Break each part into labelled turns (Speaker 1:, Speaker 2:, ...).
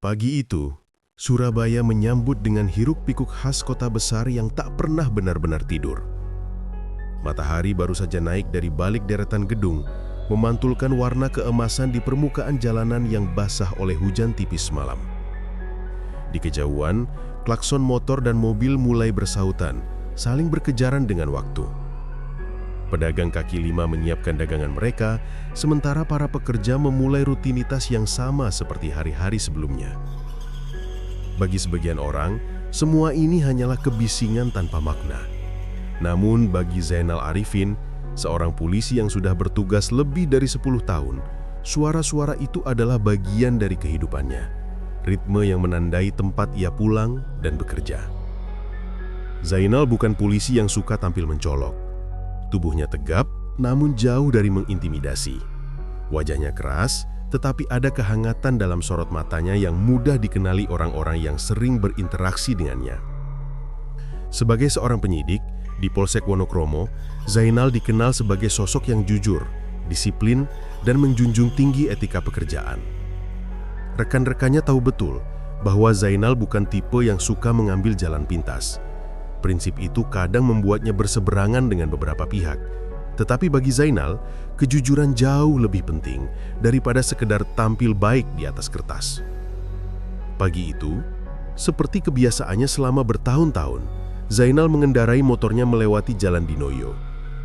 Speaker 1: Pagi itu, Surabaya menyambut dengan hiruk-pikuk khas kota besar yang tak pernah benar-benar tidur. Matahari baru saja naik dari balik deretan gedung, memantulkan warna keemasan di permukaan jalanan yang basah oleh hujan tipis semalam. Di kejauhan, klakson motor dan mobil mulai bersautan, saling berkejaran dengan waktu. Pedagang kaki lima menyiapkan dagangan mereka, sementara para pekerja memulai rutinitas yang sama seperti hari-hari sebelumnya. Bagi sebagian orang, semua ini hanyalah kebisingan tanpa makna. Namun bagi Zainal Arifin, seorang polisi yang sudah bertugas lebih dari 10 tahun, suara-suara itu adalah bagian dari kehidupannya, ritme yang menandai tempat ia pulang dan bekerja. Zainal bukan polisi yang suka tampil mencolok. Tubuhnya tegap, namun jauh dari mengintimidasi. Wajahnya keras, tetapi ada kehangatan dalam sorot matanya yang mudah dikenali orang-orang yang sering berinteraksi dengannya. Sebagai seorang penyidik di Polsek Wonokromo, Zainal dikenal sebagai sosok yang jujur, disiplin, dan menjunjung tinggi etika pekerjaan. Rekan-rekannya tahu betul bahwa Zainal bukan tipe yang suka mengambil jalan pintas. Prinsip itu kadang membuatnya berseberangan dengan beberapa pihak. Tetapi bagi Zainal, kejujuran jauh lebih penting daripada sekedar tampil baik di atas kertas. Pagi itu, seperti kebiasaannya selama bertahun-tahun, Zainal mengendarai motornya melewati Jalan Dinoyo.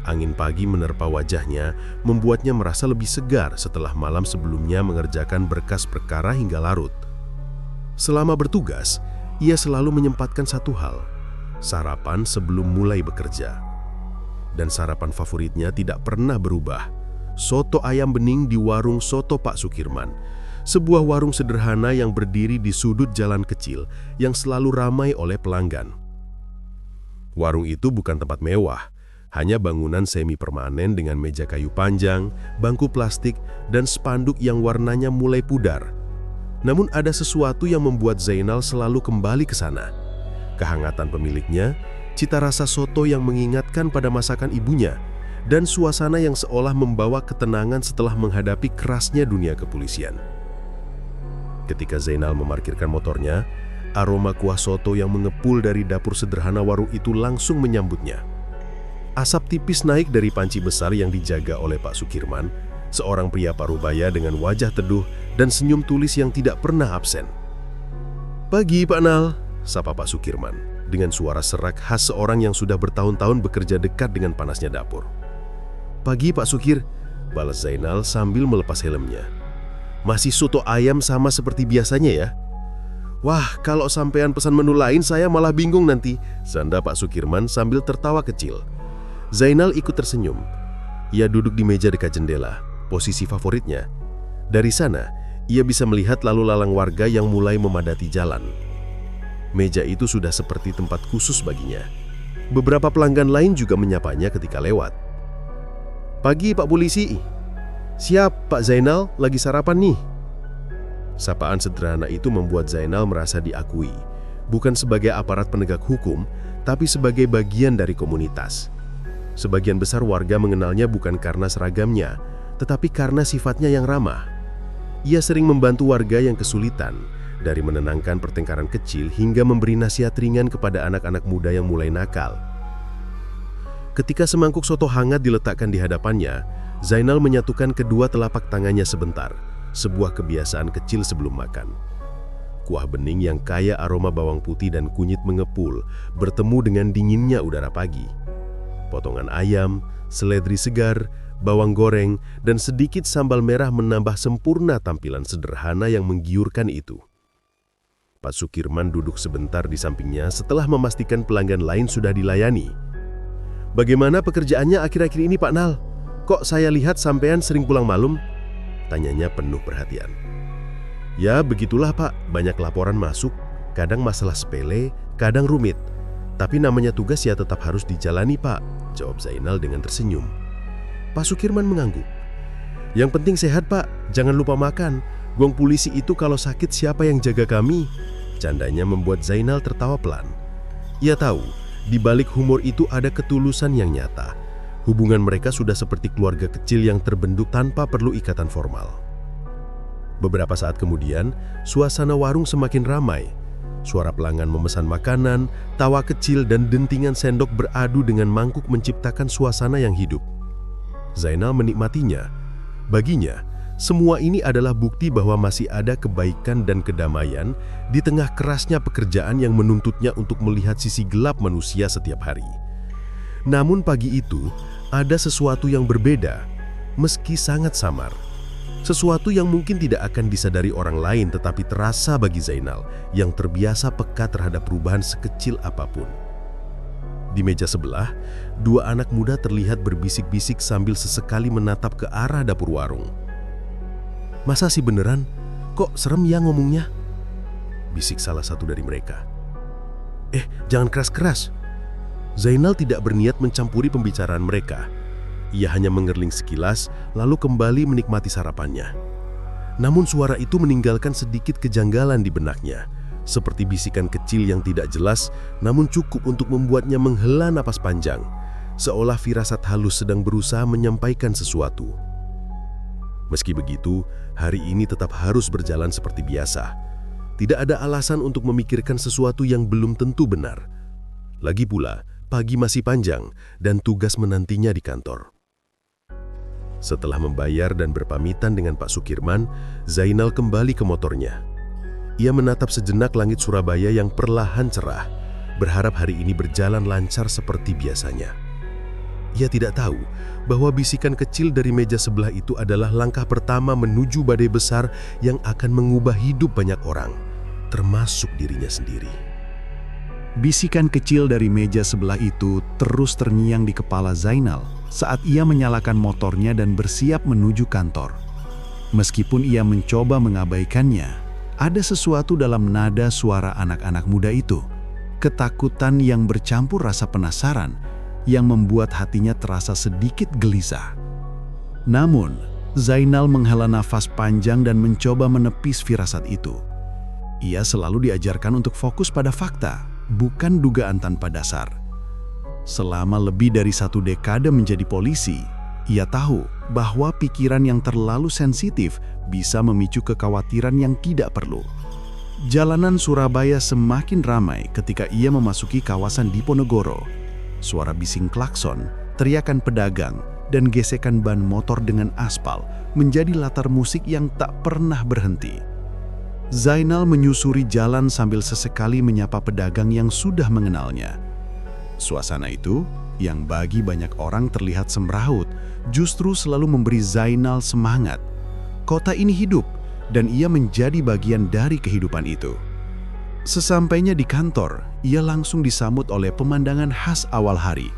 Speaker 1: Angin pagi menerpa wajahnya, membuatnya merasa lebih segar setelah malam sebelumnya mengerjakan berkas perkara hingga larut. Selama bertugas, ia selalu menyempatkan satu hal, sarapan sebelum mulai bekerja. Dan sarapan favoritnya tidak pernah berubah, soto ayam bening di warung Soto Pak Sukirman, sebuah warung sederhana yang berdiri di sudut jalan kecil yang selalu ramai oleh pelanggan. Warung itu bukan tempat mewah, hanya bangunan semi permanen dengan meja kayu panjang, bangku plastik, dan spanduk yang warnanya mulai pudar. Namun ada sesuatu yang membuat Zainal selalu kembali ke sana. Kehangatan pemiliknya, cita rasa soto yang mengingatkan pada masakan ibunya, dan suasana yang seolah membawa ketenangan setelah menghadapi kerasnya dunia kepolisian. Ketika Zainal memarkirkan motornya, aroma kuah soto yang mengepul dari dapur sederhana warung itu langsung menyambutnya. Asap tipis naik dari panci besar yang dijaga oleh Pak Sukirman, seorang pria parubaya dengan wajah teduh dan senyum tulis yang tidak pernah absen. "Pagi, Pak Nal," sapa Pak Sukirman dengan suara serak khas seorang yang sudah bertahun-tahun bekerja dekat dengan panasnya dapur. "Pagi, Pak Sukir," balas Zainal sambil melepas helmnya. "Masih soto ayam sama seperti biasanya ya?" "Wah, kalau sampean pesan menu lain saya malah bingung nanti," sanda Pak Sukirman sambil tertawa kecil. Zainal ikut tersenyum. Ia duduk di meja dekat jendela, posisi favoritnya. Dari sana, ia bisa melihat lalu lalang warga yang mulai memadati jalan. Meja itu sudah seperti tempat khusus baginya. Beberapa pelanggan lain juga menyapanya ketika lewat. "Pagi, Pak Polisi." "Siap, Pak Zainal, lagi sarapan nih." Sapaan sederhana itu membuat Zainal merasa diakui, bukan sebagai aparat penegak hukum, tapi sebagai bagian dari komunitas. Sebagian besar warga mengenalnya bukan karena seragamnya, tetapi karena sifatnya yang ramah. Ia sering membantu warga yang kesulitan, dari menenangkan pertengkaran kecil hingga memberi nasihat ringan kepada anak-anak muda yang mulai nakal. Ketika semangkuk soto hangat diletakkan di hadapannya, Zainal menyatukan kedua telapak tangannya sebentar, sebuah kebiasaan kecil sebelum makan. Kuah bening yang kaya aroma bawang putih dan kunyit mengepul, bertemu dengan dinginnya udara pagi. Potongan ayam, seledri segar, bawang goreng, dan sedikit sambal merah menambah sempurna tampilan sederhana yang menggiurkan itu. Pak Sukirman duduk sebentar di sampingnya setelah memastikan pelanggan lain sudah dilayani. "Bagaimana pekerjaannya akhir-akhir ini, Pak Nal? Kok saya lihat sampean sering pulang malam?" tanyanya penuh perhatian. "Ya, begitulah Pak, banyak laporan masuk, kadang masalah sepele, kadang rumit. Tapi namanya tugas ya tetap harus dijalani, Pak," jawab Zainal dengan tersenyum. Pak Sukirman mengangguk. "Yang penting sehat, Pak, jangan lupa makan. Gong polisi itu kalau sakit siapa yang jaga kami?" Candanya membuat Zainal tertawa pelan. Ia tahu, di balik humor itu ada ketulusan yang nyata. Hubungan mereka sudah seperti keluarga kecil yang terbentuk tanpa perlu ikatan formal. Beberapa saat kemudian, suasana warung semakin ramai. Suara pelanggan memesan makanan, tawa kecil dan dentingan sendok beradu dengan mangkuk menciptakan suasana yang hidup. Zainal menikmatinya. Baginya, semua ini adalah bukti bahwa masih ada kebaikan dan kedamaian di tengah kerasnya pekerjaan yang menuntutnya untuk melihat sisi gelap manusia setiap hari. Namun pagi itu, ada sesuatu yang berbeda, meski sangat samar. Sesuatu yang mungkin tidak akan disadari orang lain tetapi terasa bagi Zainal yang terbiasa peka terhadap perubahan sekecil apapun. Di meja sebelah, dua anak muda terlihat berbisik-bisik sambil sesekali menatap ke arah dapur warung. "Masa sih beneran? Kok serem ya ngomongnya?" bisik salah satu dari mereka. Jangan keras-keras." Zainal tidak berniat mencampuri pembicaraan mereka. Ia hanya mengerling sekilas, lalu kembali menikmati sarapannya. Namun suara itu meninggalkan sedikit kejanggalan di benaknya, seperti bisikan kecil yang tidak jelas, namun cukup untuk membuatnya menghela napas panjang, seolah firasat halus sedang berusaha menyampaikan sesuatu. Meski begitu, hari ini tetap harus berjalan seperti biasa. Tidak ada alasan untuk memikirkan sesuatu yang belum tentu benar. Lagi pula, pagi masih panjang dan tugas menantinya di kantor. Setelah membayar dan berpamitan dengan Pak Sukirman, Zainal kembali ke motornya. Ia menatap sejenak langit Surabaya yang perlahan cerah, berharap hari ini berjalan lancar seperti biasanya. Ia tidak tahu bahwa bisikan kecil dari meja sebelah itu adalah langkah pertama menuju badai besar yang akan mengubah hidup banyak orang, termasuk dirinya sendiri.
Speaker 2: Bisikan kecil dari meja sebelah itu terus terngiang di kepala Zainal saat ia menyalakan motornya dan bersiap menuju kantor. Meskipun ia mencoba mengabaikannya, ada sesuatu dalam nada suara anak-anak muda itu. Ketakutan yang bercampur rasa penasaran yang membuat hatinya terasa sedikit gelisah. Namun, Zainal menghela nafas panjang dan mencoba menepis firasat itu. Ia selalu diajarkan untuk fokus pada fakta, bukan dugaan tanpa dasar. Selama lebih dari 1 dekade menjadi polisi, ia tahu bahwa pikiran yang terlalu sensitif bisa memicu kekhawatiran yang tidak perlu. Jalanan Surabaya semakin ramai ketika ia memasuki kawasan Diponegoro. Suara bising klakson, teriakan pedagang, dan gesekan ban motor dengan aspal menjadi latar musik yang tak pernah berhenti. Zainal menyusuri jalan sambil sesekali menyapa pedagang yang sudah mengenalnya. Suasana itu, yang bagi banyak orang terlihat semrawut, justru selalu memberi Zainal semangat. Kota ini hidup, dan ia menjadi bagian dari kehidupan itu. Sesampainya di kantor, ia langsung disambut oleh pemandangan khas awal hari.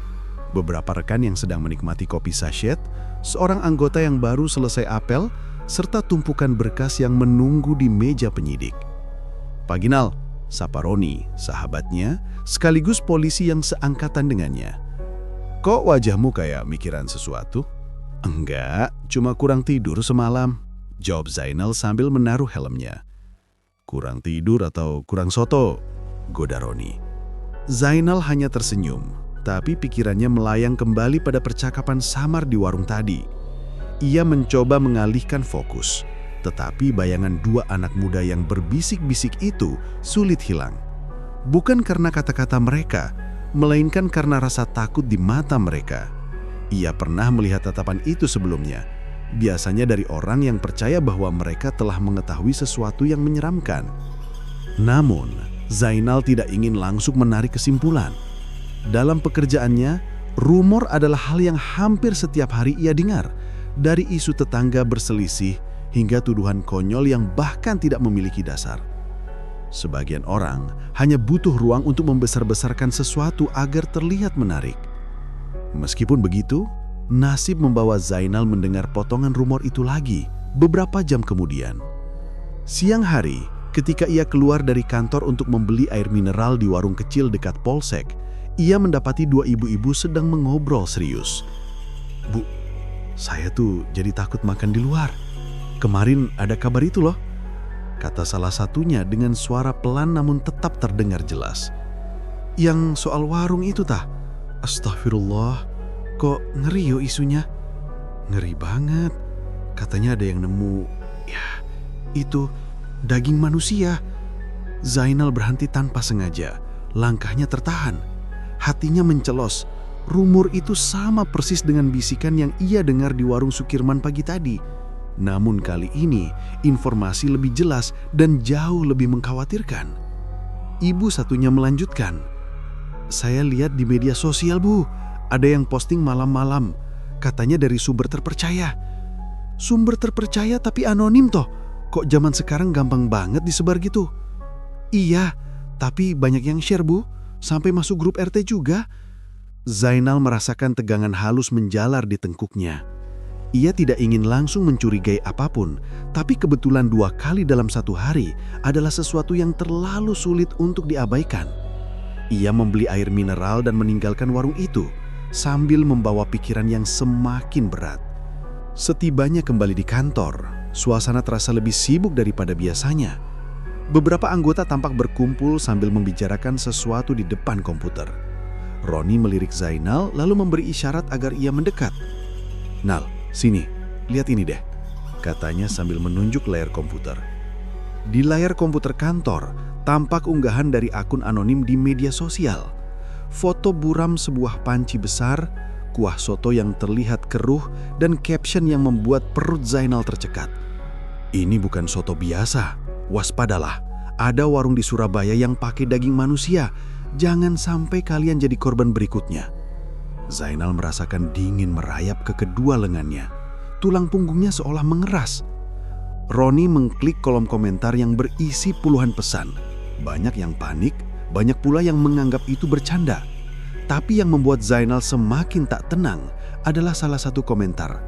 Speaker 2: Beberapa rekan yang sedang menikmati kopi sachet, seorang anggota yang baru selesai apel, serta tumpukan berkas yang menunggu di meja penyidik. "Pak Ginal," sapa Roni, sahabatnya, sekaligus polisi yang seangkatan dengannya. "Kok wajahmu kayak mikiran sesuatu?" "Enggak, cuma kurang tidur semalam," jawab Zainal sambil menaruh helmnya. "Kurang tidur atau kurang soto?" goda Roni. Zainal hanya tersenyum, tapi pikirannya melayang kembali pada percakapan samar di warung tadi. Ia mencoba mengalihkan fokus, tetapi bayangan 2 anak muda yang berbisik-bisik itu sulit hilang. Bukan karena kata-kata mereka, melainkan karena rasa takut di mata mereka. Ia pernah melihat tatapan itu sebelumnya, biasanya dari orang yang percaya bahwa mereka telah mengetahui sesuatu yang menyeramkan. Namun, Zainal tidak ingin langsung menarik kesimpulan. Dalam pekerjaannya, rumor adalah hal yang hampir setiap hari ia dengar, dari isu tetangga berselisih hingga tuduhan konyol yang bahkan tidak memiliki dasar. Sebagian orang hanya butuh ruang untuk membesar-besarkan sesuatu agar terlihat menarik. Meskipun begitu, nasib membawa Zainal mendengar potongan rumor itu lagi beberapa jam kemudian. Siang hari, ketika ia keluar dari kantor untuk membeli air mineral di warung kecil dekat Polsek, ia mendapati 2 ibu-ibu sedang mengobrol serius. "Bu, saya tuh jadi takut makan di luar. Kemarin ada kabar itu loh," kata salah satunya dengan suara pelan namun tetap terdengar jelas. "Yang soal warung itu tah? Astagfirullah, kok ngeri yo isunya." "Ngeri banget. Katanya ada yang nemu, ya Itu daging manusia. Zainal berhenti tanpa sengaja. Langkahnya tertahan. Hatinya mencelos. Rumor itu sama persis dengan bisikan yang ia dengar di warung Sukirman pagi tadi. Namun kali ini, informasi lebih jelas dan jauh lebih mengkhawatirkan. Ibu satunya melanjutkan, "Saya lihat di media sosial, Bu. Ada yang posting malam-malam. Katanya dari sumber terpercaya." "Sumber terpercaya tapi anonim toh. Kok zaman sekarang gampang banget disebar gitu?" "Iya, tapi banyak yang share, Bu. Sampai masuk grup RT juga." Zainal merasakan tegangan halus menjalar di tengkuknya. Ia tidak ingin langsung mencurigai apapun, tapi kebetulan 2 kali dalam 1 hari adalah sesuatu yang terlalu sulit untuk diabaikan. Ia membeli air mineral dan meninggalkan warung itu, sambil membawa pikiran yang semakin berat. Setibanya kembali di kantor, suasana terasa lebih sibuk daripada biasanya. Beberapa anggota tampak berkumpul sambil membicarakan sesuatu di depan komputer. Roni melirik Zainal lalu memberi isyarat agar ia mendekat. "Nal, sini, lihat ini deh," katanya sambil menunjuk layar komputer. Di layar komputer kantor, tampak unggahan dari akun anonim di media sosial. Foto buram sebuah panci besar, kuah soto yang terlihat keruh, dan caption yang membuat perut Zainal tercekat. "Ini bukan soto biasa. Waspadalah, ada warung di Surabaya yang pakai daging manusia. Jangan sampai kalian jadi korban berikutnya." Zainal merasakan dingin merayap ke kedua lengannya. Tulang punggungnya seolah mengeras. Roni mengklik kolom komentar yang berisi puluhan pesan. Banyak yang panik, banyak pula yang menganggap itu bercanda. Tapi yang membuat Zainal semakin tak tenang adalah salah satu komentar.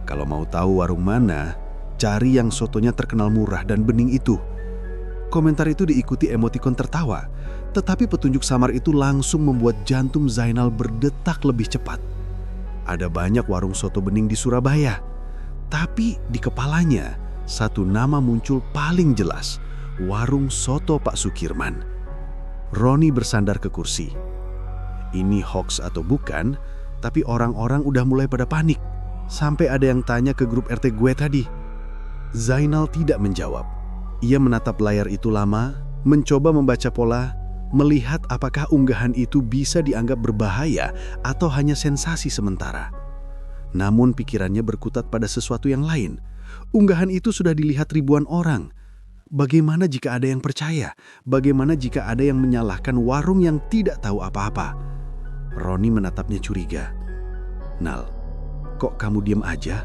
Speaker 2: "Kalau mau tahu warung mana, cari yang sotonya terkenal murah dan bening itu." Komentar itu diikuti emotikon tertawa, tetapi petunjuk samar itu langsung membuat jantung Zainal berdetak lebih cepat. Ada banyak warung soto bening di Surabaya, tapi di kepalanya satu nama muncul paling jelas, warung soto Pak Sukirman. Roni bersandar ke kursi. Ini hoax atau bukan, tapi orang-orang udah mulai pada panik. Sampai ada yang tanya ke grup RT gue tadi. Zainal tidak menjawab. Ia menatap layar itu lama, mencoba membaca pola, melihat apakah unggahan itu bisa dianggap berbahaya atau hanya sensasi sementara. Namun pikirannya berkutat pada sesuatu yang lain. Unggahan itu sudah dilihat ribuan orang. Bagaimana jika ada yang percaya? Bagaimana jika ada yang menyalahkan warung yang tidak tahu apa-apa? Roni menatapnya curiga. "Nal, kok kamu diam aja?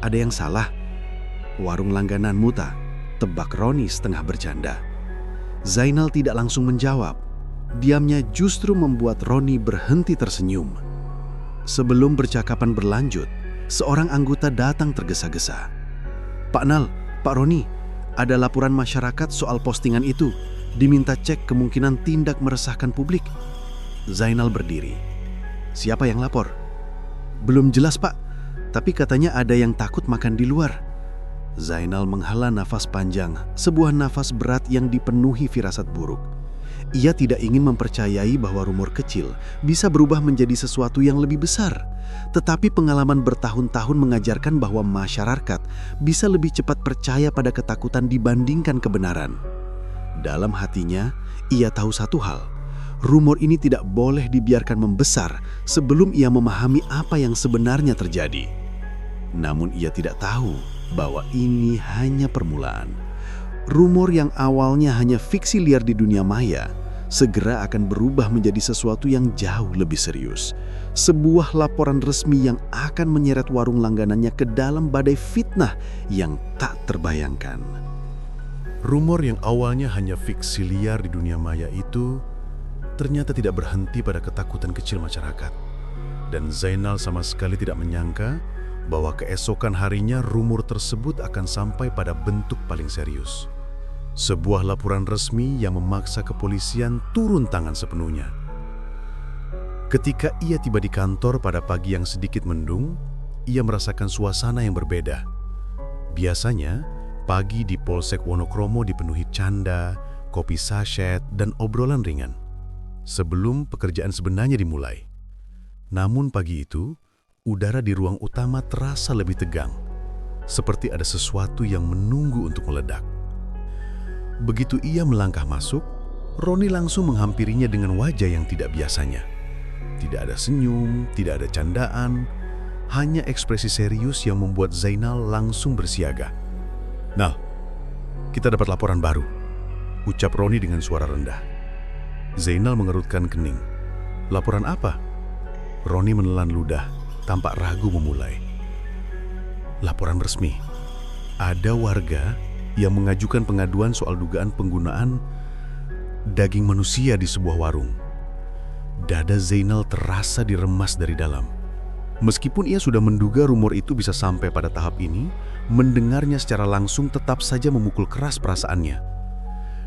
Speaker 2: Ada yang salah?" "Warung langgananmu tak?" tebak Roni setengah bercanda. Zainal tidak langsung menjawab. Diamnya justru membuat Roni berhenti tersenyum. Sebelum percakapan berlanjut, seorang anggota datang tergesa-gesa. "Pak Nal, Pak Roni, ada laporan masyarakat soal postingan itu. Diminta cek kemungkinan tindak meresahkan publik." Zainal berdiri. "Siapa yang lapor?" "Belum jelas, Pak. Tapi katanya ada yang takut makan di luar." Zainal menghela nafas panjang, sebuah nafas berat yang dipenuhi firasat buruk. Ia tidak ingin mempercayai bahwa rumor kecil bisa berubah menjadi sesuatu yang lebih besar. Tetapi pengalaman bertahun-tahun mengajarkan bahwa masyarakat bisa lebih cepat percaya pada ketakutan dibandingkan kebenaran. Dalam hatinya, ia tahu satu hal. Rumor ini tidak boleh dibiarkan membesar sebelum ia memahami apa yang sebenarnya terjadi. Namun ia tidak tahu bahwa ini hanya permulaan. Rumor yang awalnya hanya fiksi liar di dunia maya, segera akan berubah menjadi sesuatu yang jauh lebih serius. Sebuah laporan resmi yang akan menyeret warung langganannya ke dalam badai fitnah yang tak terbayangkan.
Speaker 1: Rumor yang awalnya hanya fiksi liar di dunia maya itu ternyata tidak berhenti pada ketakutan kecil masyarakat. Dan Zainal sama sekali tidak menyangka bahwa keesokan harinya rumor tersebut akan sampai pada bentuk paling serius. Sebuah laporan resmi yang memaksa kepolisian turun tangan sepenuhnya. Ketika ia tiba di kantor pada pagi yang sedikit mendung, ia merasakan suasana yang berbeda. Biasanya, pagi di Polsek Wonokromo dipenuhi canda, kopi sachet, dan obrolan ringan sebelum pekerjaan sebenarnya dimulai. Namun pagi itu, udara di ruang utama terasa lebih tegang.
Speaker 2: seperti ada sesuatu yang menunggu untuk meledak. Begitu ia melangkah masuk, Roni langsung menghampirinya dengan wajah yang tidak biasanya. Tidak ada senyum, tidak ada candaan, hanya ekspresi serius yang membuat Zainal langsung bersiaga. "Nal, kita dapat laporan baru," ucap Roni dengan suara rendah. Zainal mengerutkan kening. "Laporan apa?" Roni menelan ludah, tampak ragu memulai. "Laporan resmi. Ada warga yang mengajukan pengaduan soal dugaan penggunaan daging manusia di sebuah warung." Dada Zainal terasa diremas dari dalam. Meskipun ia sudah menduga rumor itu bisa sampai pada tahap ini, mendengarnya secara langsung tetap saja memukul keras perasaannya.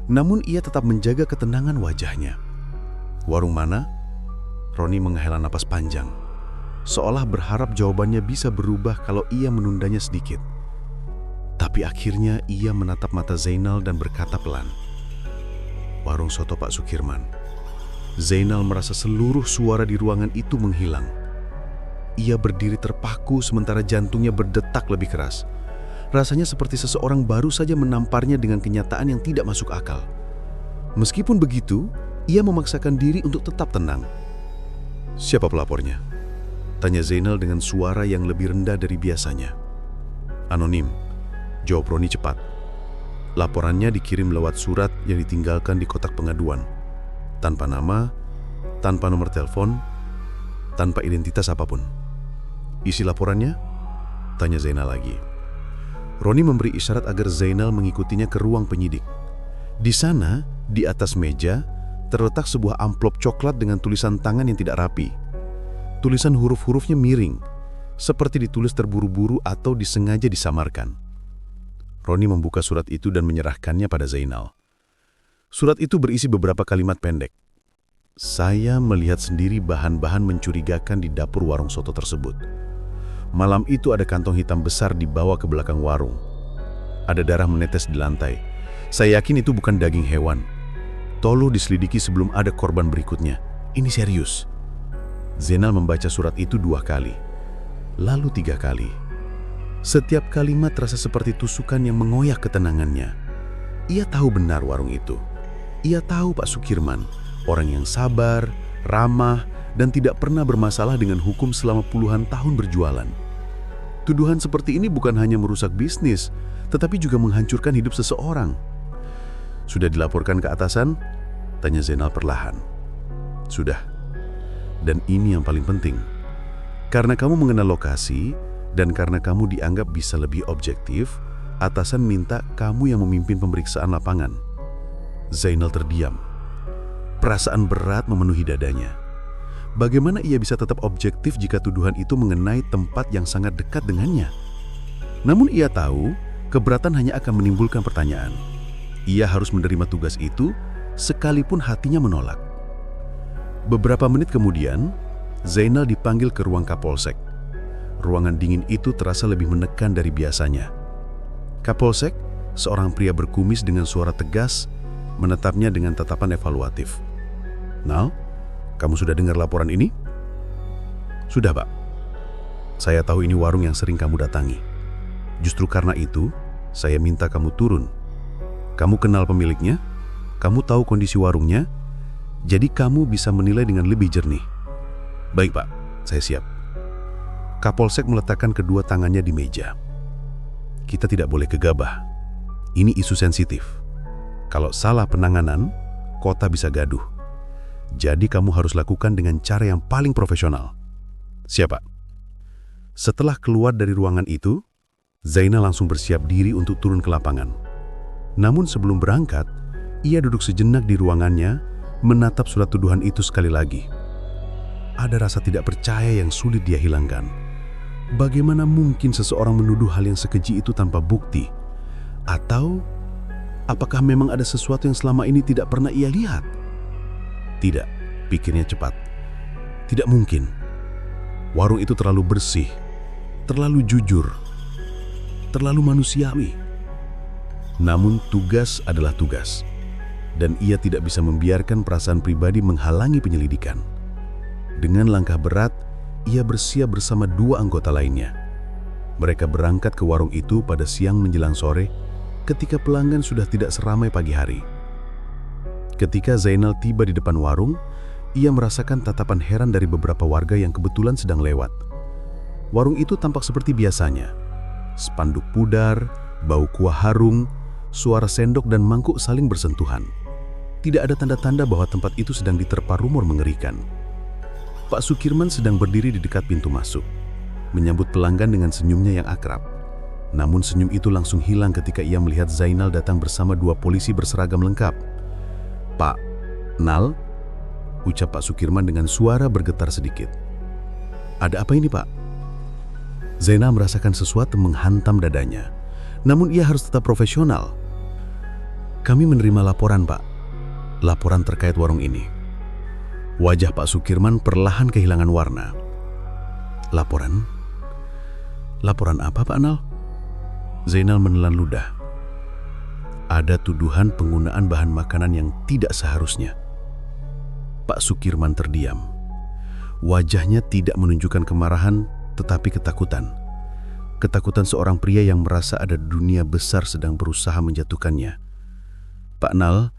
Speaker 2: Namun ia tetap menjaga ketenangan wajahnya. "Warung mana?" Roni menghela napas panjang, seolah berharap jawabannya bisa berubah kalau ia menundanya sedikit. Tapi akhirnya ia menatap mata Zainal dan berkata pelan, "Warung soto Pak Sukirman." Zainal merasa seluruh suara di ruangan itu menghilang. Ia berdiri terpaku sementara jantungnya berdetak lebih keras. Rasanya seperti seseorang baru saja menamparnya dengan kenyataan yang tidak masuk akal. Meskipun begitu, ia memaksakan diri untuk tetap tenang. "Siapa pelapornya?" tanya Zainal dengan suara yang lebih rendah dari biasanya. "Anonim," jawab Roni cepat. Laporannya dikirim lewat surat yang ditinggalkan di kotak pengaduan. Tanpa nama, tanpa nomor telepon, tanpa identitas apapun. "Isi laporannya?" tanya Zainal lagi. Roni memberi isyarat agar Zainal mengikutinya ke ruang penyidik. Di sana, di atas meja, terletak sebuah amplop coklat dengan tulisan tangan yang tidak rapi. Tulisan huruf-hurufnya miring, seperti ditulis terburu-buru atau disengaja disamarkan. Roni membuka surat itu dan menyerahkannya pada Zainal. Surat itu berisi beberapa kalimat pendek. "Saya melihat sendiri bahan-bahan mencurigakan di dapur warung soto tersebut. Malam itu ada kantong hitam besar dibawa ke belakang warung. Ada darah menetes di lantai. Saya yakin itu bukan daging hewan. Tolong diselidiki sebelum ada korban berikutnya. Ini serius." Zainal membaca surat itu 2 kali, lalu 3 kali. Setiap kalimat terasa seperti tusukan yang mengoyak ketenangannya. Ia tahu benar warung itu. Ia tahu Pak Sukirman, orang yang sabar, ramah, dan tidak pernah bermasalah dengan hukum selama puluhan tahun berjualan. Tuduhan seperti ini bukan hanya merusak bisnis, tetapi juga menghancurkan hidup seseorang. "Sudah dilaporkan ke atasan?" tanya Zainal perlahan. "Sudah. Dan ini yang paling penting. Karena kamu mengenal lokasi, dan karena kamu dianggap bisa lebih objektif, atasan minta kamu yang memimpin pemeriksaan lapangan." Zainal terdiam. Perasaan berat memenuhi dadanya. Bagaimana ia bisa tetap objektif jika tuduhan itu mengenai tempat yang sangat dekat dengannya? Namun ia tahu, keberatan hanya akan menimbulkan pertanyaan. Ia harus menerima tugas itu, sekalipun hatinya menolak. Beberapa menit kemudian, Zainal dipanggil ke ruang Kapolsek. Ruangan dingin itu terasa lebih menekan dari biasanya. Kapolsek, seorang pria berkumis dengan suara tegas, menatapnya dengan tatapan evaluatif. "Nal, kamu sudah dengar laporan ini?" "Sudah, Pak. Saya tahu ini warung yang sering kamu datangi. Justru karena itu, saya minta kamu turun. Kamu kenal pemiliknya, kamu tahu kondisi warungnya, jadi kamu bisa menilai dengan lebih jernih." "Baik, Pak. Saya siap." Kapolsek meletakkan kedua tangannya di meja. "Kita tidak boleh gegabah. Ini isu sensitif. Kalau salah penanganan, kota bisa gaduh. Jadi kamu harus lakukan dengan cara yang paling profesional." "Siap, Pak." Setelah keluar dari ruangan itu, Zainal langsung bersiap diri untuk turun ke lapangan. Namun sebelum berangkat, ia duduk sejenak di ruangannya, menatap surat tuduhan itu sekali lagi. Ada rasa tidak percaya yang sulit dia hilangkan. Bagaimana mungkin seseorang menuduh hal yang sekeji itu tanpa bukti? Atau apakah memang ada sesuatu yang selama ini tidak pernah ia lihat? Tidak, pikirnya cepat. Tidak mungkin. Warung itu terlalu bersih, terlalu jujur, terlalu manusiawi. Namun tugas adalah tugas, dan ia tidak bisa membiarkan perasaan pribadi menghalangi penyelidikan. Dengan langkah berat, ia bersiap bersama 2 anggota lainnya. Mereka berangkat ke warung itu pada siang menjelang sore ketika pelanggan sudah tidak seramai pagi hari. Ketika Zainal tiba di depan warung, ia merasakan tatapan heran dari beberapa warga yang kebetulan sedang lewat. Warung itu tampak seperti biasanya. Spanduk pudar, bau kuah harum, suara sendok dan mangkuk saling bersentuhan. Tidak ada tanda-tanda bahwa tempat itu sedang diterpa rumor mengerikan. Pak Sukirman sedang berdiri di dekat pintu masuk, menyambut pelanggan dengan senyumnya yang akrab. Namun senyum itu langsung hilang ketika ia melihat Zainal datang bersama 2 polisi berseragam lengkap. "Pak, Nal?" ucap Pak Sukirman dengan suara bergetar sedikit. "Ada apa ini, Pak?" Zainal merasakan sesuatu menghantam dadanya. Namun ia harus tetap profesional. "Kami menerima laporan, Pak. Laporan terkait warung ini." Wajah Pak Sukirman perlahan kehilangan warna. "Laporan? Laporan apa, Pak Nal?" Zainal menelan ludah. Ada tuduhan penggunaan bahan makanan yang tidak seharusnya. Pak Sukirman terdiam. Wajahnya tidak menunjukkan kemarahan, tetapi ketakutan. Ketakutan seorang pria yang merasa ada dunia besar sedang berusaha menjatuhkannya. "Pak Nal,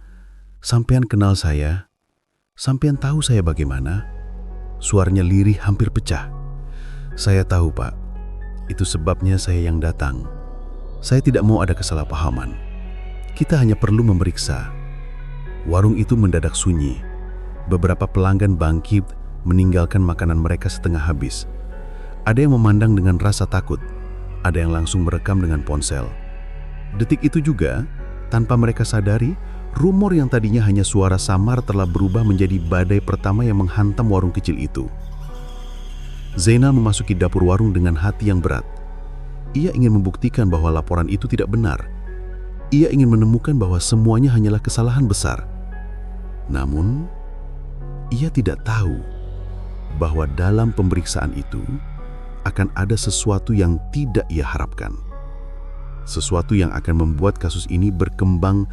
Speaker 2: sampean kenal saya? Sampean tahu saya bagaimana?" Suaranya lirih hampir pecah. "Saya tahu, Pak. Itu sebabnya saya yang datang. Saya tidak mau ada kesalahpahaman. Kita hanya perlu memeriksa." Warung itu mendadak sunyi. Beberapa pelanggan bangkit, meninggalkan makanan mereka setengah habis. Ada yang memandang dengan rasa takut, ada yang langsung merekam dengan ponsel. Detik itu juga, tanpa mereka sadari, rumor yang tadinya hanya suara samar telah berubah menjadi badai pertama yang menghantam warung kecil itu. Zainal memasuki dapur warung dengan hati yang berat. Ia ingin membuktikan bahwa laporan itu tidak benar. Ia ingin menemukan bahwa semuanya hanyalah kesalahan besar. Namun, ia tidak tahu bahwa dalam pemeriksaan itu akan ada sesuatu yang tidak ia harapkan. Sesuatu yang akan membuat kasus ini berkembang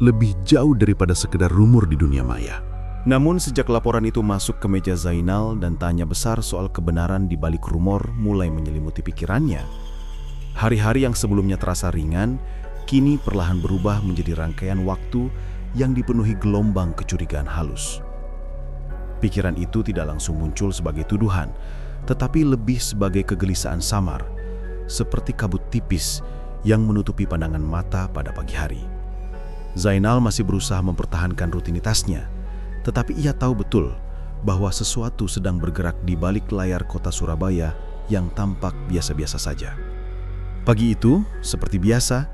Speaker 2: lebih jauh daripada sekedar rumor di dunia maya.
Speaker 3: Namun sejak laporan itu masuk ke meja Zainal dan tanya besar soal kebenaran di balik rumor mulai menyelimuti pikirannya, hari-hari yang sebelumnya terasa ringan, kini perlahan berubah menjadi rangkaian waktu yang dipenuhi gelombang kecurigaan halus. Pikiran itu tidak langsung muncul sebagai tuduhan, tetapi lebih sebagai kegelisahan samar, seperti kabut tipis yang menutupi pandangan mata pada pagi hari. Zainal masih berusaha mempertahankan rutinitasnya, tetapi ia tahu betul bahwa sesuatu sedang bergerak di balik layar kota Surabaya yang tampak biasa-biasa saja. Pagi itu, seperti biasa,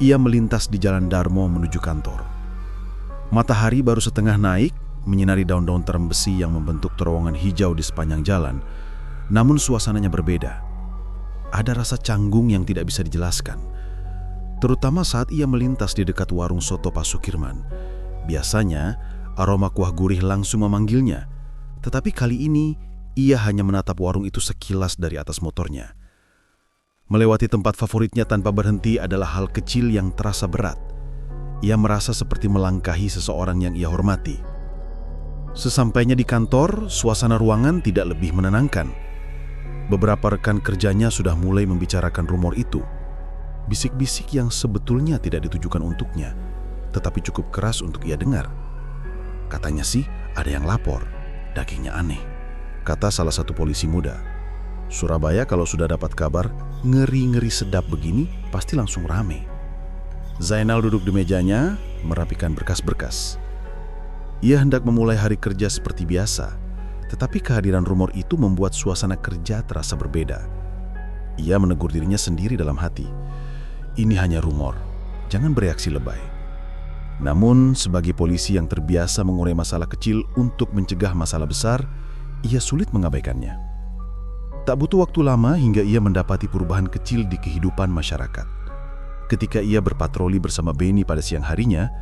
Speaker 3: ia melintas di Jalan Darmo menuju kantor. Matahari baru setengah naik, menyinari daun-daun terem besi yang membentuk terowongan hijau di sepanjang jalan, namun suasananya berbeda. Ada rasa canggung yang tidak bisa dijelaskan, terutama saat ia melintas di dekat warung soto Pak Sukirman. Biasanya, aroma kuah gurih langsung memanggilnya, tetapi kali ini ia hanya menatap warung itu sekilas dari atas motornya. Melewati tempat favoritnya tanpa berhenti adalah hal kecil yang terasa berat. Ia merasa seperti melangkahi seseorang yang ia hormati. Sesampainya di kantor, suasana ruangan tidak lebih menenangkan. Beberapa rekan kerjanya sudah mulai membicarakan rumor itu. Bisik-bisik yang sebetulnya tidak ditujukan untuknya, tetapi cukup keras untuk ia dengar. Katanya sih ada yang lapor, dagingnya aneh, kata salah satu polisi muda. Surabaya kalau sudah dapat kabar ngeri-ngeri sedap begini pasti langsung rame. Zainal duduk di mejanya, merapikan berkas-berkas. Ia hendak memulai hari kerja seperti biasa, tetapi kehadiran rumor itu membuat suasana kerja terasa berbeda. Ia menegur dirinya sendiri dalam hati. Ini hanya rumor, jangan bereaksi lebay. Namun, sebagai polisi yang terbiasa mengurai masalah kecil untuk mencegah masalah besar, ia sulit mengabaikannya. Tak butuh waktu lama hingga ia mendapati perubahan kecil di kehidupan masyarakat. Ketika ia berpatroli bersama Beni pada siang harinya,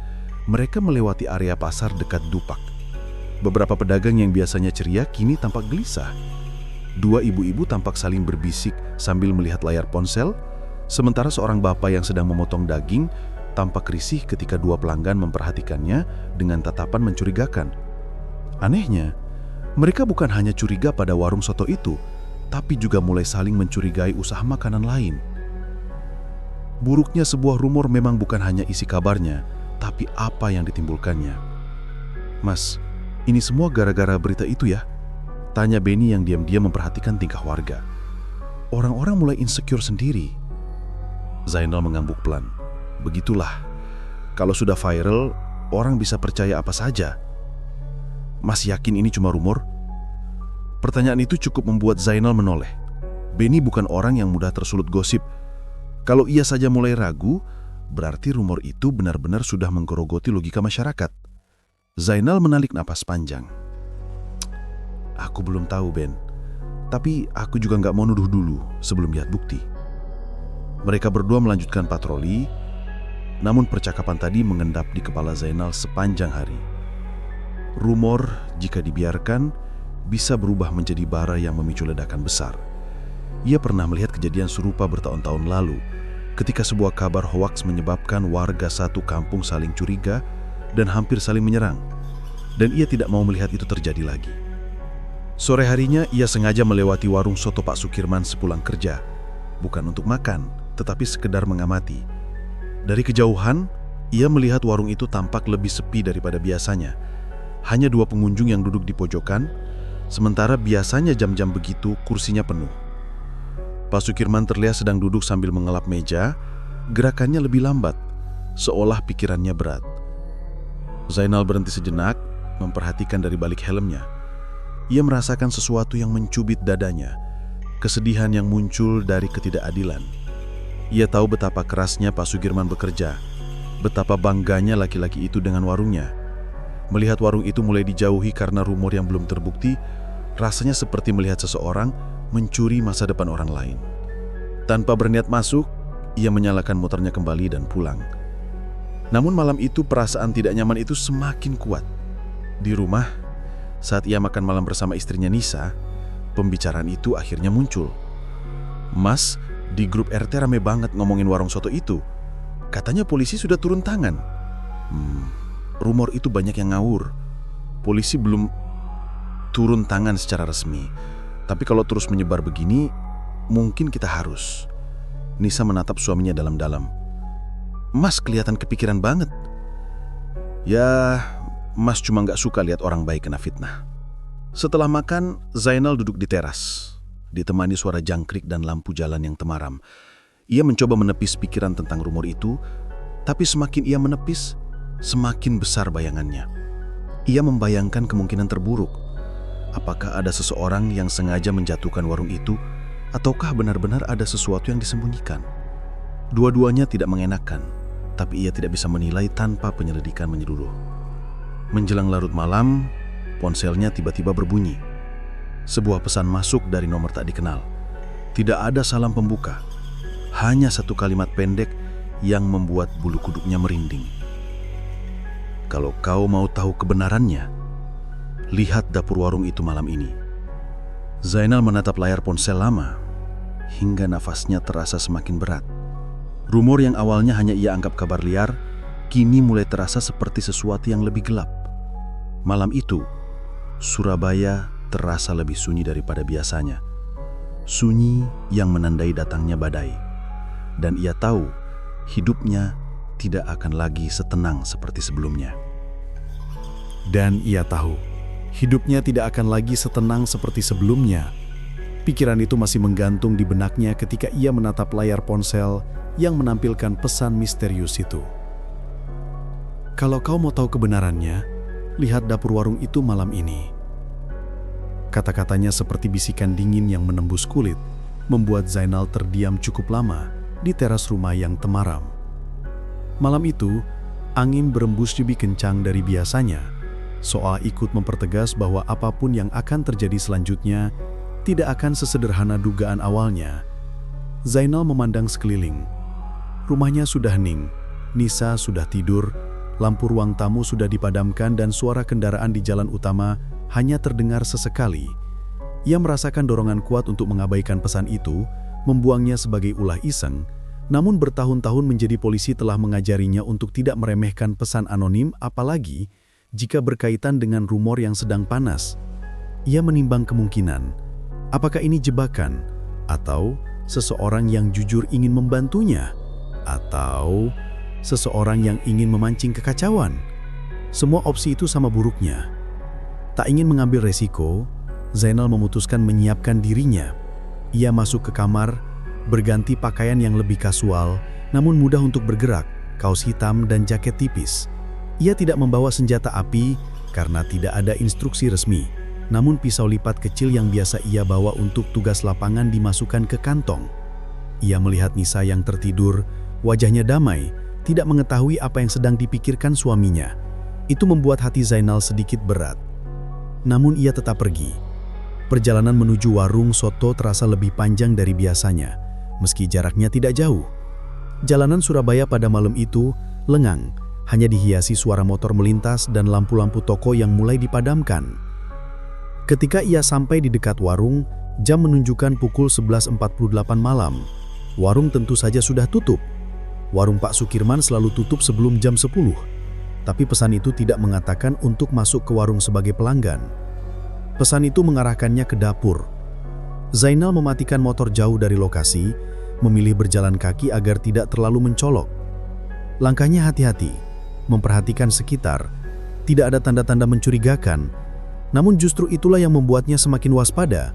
Speaker 3: mereka melewati area pasar dekat Dupak. Beberapa pedagang yang biasanya ceria kini tampak gelisah. 2 ibu-ibu tampak saling berbisik sambil melihat layar ponsel, sementara seorang bapak yang sedang memotong daging tampak risih ketika 2 pelanggan memperhatikannya dengan tatapan mencurigakan. Anehnya, mereka bukan hanya curiga pada warung soto itu,
Speaker 2: tapi juga mulai saling mencurigai usaha makanan lain. Buruknya sebuah rumor memang bukan hanya isi kabarnya, tapi apa yang ditimbulkannya. "Mas, ini semua gara-gara berita itu ya?" tanya Benny yang diam-diam memperhatikan tingkah warga. "Orang-orang mulai insecure sendiri." Zainal mengangguk pelan. "Begitulah. Kalau sudah viral, orang bisa percaya apa saja." "Mas yakin ini cuma rumor?" Pertanyaan itu cukup membuat Zainal menoleh. Benny bukan orang yang mudah tersulut gosip. Kalau ia saja mulai ragu, berarti rumor itu benar-benar sudah menggerogoti logika masyarakat. Zainal menarik napas panjang. "Aku belum tahu, Ben. Tapi aku juga nggak mau nuduh dulu sebelum lihat bukti." Mereka berdua melanjutkan patroli, namun percakapan tadi mengendap di kepala Zainal sepanjang hari. Rumor, jika dibiarkan, bisa berubah menjadi bara yang memicu ledakan besar. Ia pernah melihat kejadian serupa bertahun-tahun lalu, ketika sebuah kabar hoaks menyebabkan warga satu kampung saling curiga dan hampir saling menyerang. Dan ia tidak mau melihat itu terjadi lagi. Sore harinya, ia sengaja melewati warung soto Pak Sukirman sepulang kerja. Bukan untuk makan, tetapi sekedar mengamati. Dari kejauhan, ia melihat warung itu tampak lebih sepi daripada biasanya. Hanya 2 pengunjung yang duduk di pojokan, sementara biasanya jam-jam begitu kursinya penuh. Pak Sukirman terlihat sedang duduk sambil mengelap meja, gerakannya lebih lambat, seolah pikirannya berat. Zainal berhenti sejenak, memperhatikan dari balik helmnya. Ia merasakan sesuatu yang mencubit dadanya, kesedihan yang muncul dari ketidakadilan. Ia tahu betapa kerasnya Pak Sukirman bekerja, betapa bangganya laki-laki itu dengan warungnya. Melihat warung itu mulai dijauhi karena rumor yang belum terbukti, rasanya seperti melihat seseorang mencuri masa depan orang lain. Tanpa berniat masuk, ia menyalakan motornya kembali dan pulang. Namun malam itu perasaan tidak nyaman itu semakin kuat. Di rumah, saat ia makan malam bersama istrinya Nisa, pembicaraan itu akhirnya muncul. "Mas, di grup RT rame banget ngomongin warung soto itu. Katanya polisi sudah turun tangan." Rumor itu banyak yang ngawur. Polisi belum turun tangan secara resmi. Tapi kalau terus menyebar begini, mungkin kita harus. Nisa menatap suaminya dalam-dalam. "Mas kelihatan kepikiran banget." "Ya, Mas cuma gak suka lihat orang baik kena fitnah." Setelah makan, Zainal duduk di teras, ditemani suara jangkrik dan lampu jalan yang temaram. Ia mencoba menepis pikiran tentang rumor itu, tapi semakin ia menepis, semakin besar bayangannya. Ia membayangkan kemungkinan terburuk. Apakah ada seseorang yang sengaja menjatuhkan warung itu, ataukah benar-benar ada sesuatu yang disembunyikan? Dua-duanya tidak mengenakan, tapi ia tidak bisa menilai tanpa penyelidikan menyeluruh. Menjelang larut malam, ponselnya tiba-tiba berbunyi. Sebuah pesan masuk dari nomor tak dikenal. Tidak ada salam pembuka, hanya satu kalimat pendek yang membuat bulu kuduknya merinding. "Kalau kau mau tahu kebenarannya, lihat dapur warung itu malam ini." Zainal menatap layar ponsel lama, hingga nafasnya terasa semakin berat. Rumor yang awalnya hanya ia anggap kabar liar, kini mulai terasa seperti sesuatu yang lebih gelap. Malam itu, Surabaya terasa lebih sunyi daripada biasanya. Sunyi yang menandai datangnya badai. Dan ia tahu, hidupnya tidak akan lagi setenang seperti sebelumnya. Pikiran itu masih menggantung di benaknya ketika ia menatap layar ponsel yang menampilkan pesan misterius itu. "Kalau kau mau tahu kebenarannya, lihat dapur warung itu malam ini." Kata-katanya seperti bisikan dingin yang menembus kulit, membuat Zainal terdiam cukup lama di teras rumah yang temaram. Malam itu, angin berembus lebih kencang dari biasanya, seolah ikut mempertegas bahwa apapun yang akan terjadi selanjutnya tidak akan sesederhana dugaan awalnya. Zainal memandang sekeliling. Rumahnya sudah hening, Nisa sudah tidur, lampu ruang tamu sudah dipadamkan dan suara kendaraan di jalan utama hanya terdengar sesekali. Ia merasakan dorongan kuat untuk mengabaikan pesan itu, membuangnya sebagai ulah iseng. Namun bertahun-tahun menjadi polisi telah mengajarinya untuk tidak meremehkan pesan anonim, apalagi jika berkaitan dengan rumor yang sedang panas. Ia menimbang kemungkinan, Apakah ini jebakan? Atau seseorang yang jujur ingin membantunya? Atau seseorang yang ingin memancing kekacauan? Semua opsi itu sama buruknya. Tak ingin mengambil resiko, Zainal memutuskan menyiapkan dirinya. Ia masuk ke kamar, berganti pakaian yang lebih kasual, namun mudah untuk bergerak, kaos hitam dan jaket tipis. Ia tidak membawa senjata api karena tidak ada instruksi resmi. Namun pisau lipat kecil yang biasa ia bawa untuk tugas lapangan dimasukkan ke kantong. Ia melihat Nisa yang tertidur, wajahnya damai, tidak mengetahui apa yang sedang dipikirkan suaminya. Itu membuat hati Zainal sedikit berat. Namun ia tetap pergi. Perjalanan menuju warung soto terasa lebih panjang dari biasanya, meski jaraknya tidak jauh. Jalanan Surabaya pada malam itu lengang, hanya dihiasi suara motor melintas dan lampu-lampu toko yang mulai dipadamkan. Ketika ia sampai di dekat warung, jam menunjukkan pukul 11.48 malam. Warung tentu saja sudah tutup. Warung Pak Sukirman selalu tutup sebelum jam 10. Tapi pesan itu tidak mengatakan untuk masuk ke warung sebagai pelanggan. Pesan itu mengarahkannya ke dapur. Zainal mematikan motor jauh dari lokasi, memilih berjalan kaki agar tidak terlalu mencolok. Langkahnya hati-hati, memperhatikan sekitar. Tidak ada tanda-tanda mencurigakan. Namun justru itulah yang membuatnya semakin waspada.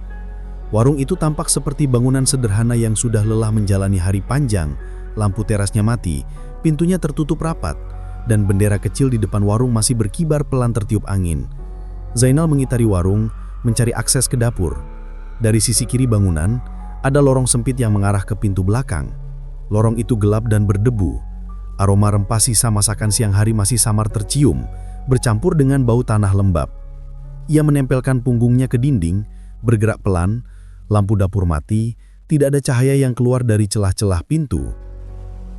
Speaker 2: Warung itu tampak seperti bangunan sederhana yang sudah lelah menjalani hari panjang. Lampu terasnya mati, pintunya tertutup rapat, dan bendera kecil di depan warung masih berkibar pelan tertiup angin. Zainal mengitari warung, mencari akses ke dapur. Dari sisi kiri bangunan, ada lorong sempit yang mengarah ke pintu belakang. Lorong itu gelap dan berdebu. Aroma rempah sisa masakan siang hari masih samar tercium, bercampur dengan bau tanah lembab. Ia menempelkan punggungnya ke dinding, bergerak pelan, lampu dapur mati, tidak ada cahaya yang keluar dari celah-celah pintu.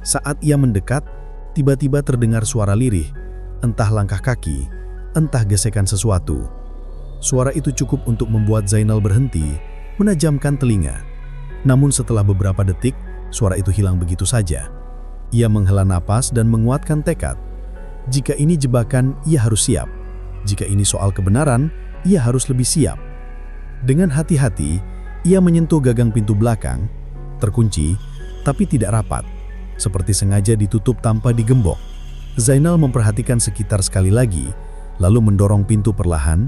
Speaker 2: Saat ia mendekat, tiba-tiba terdengar suara lirih, entah langkah kaki, entah gesekan sesuatu. Suara itu cukup untuk membuat Zainal berhenti, menajamkan telinga. Namun setelah beberapa detik, suara itu hilang begitu saja. Ia menghela napas dan menguatkan tekad. Jika ini jebakan, ia harus siap. Jika ini soal kebenaran, ia harus lebih siap. Dengan hati-hati, ia menyentuh gagang pintu belakang, terkunci, tapi tidak rapat, seperti sengaja ditutup tanpa digembok. Zainal memperhatikan sekitar sekali lagi, lalu mendorong pintu perlahan,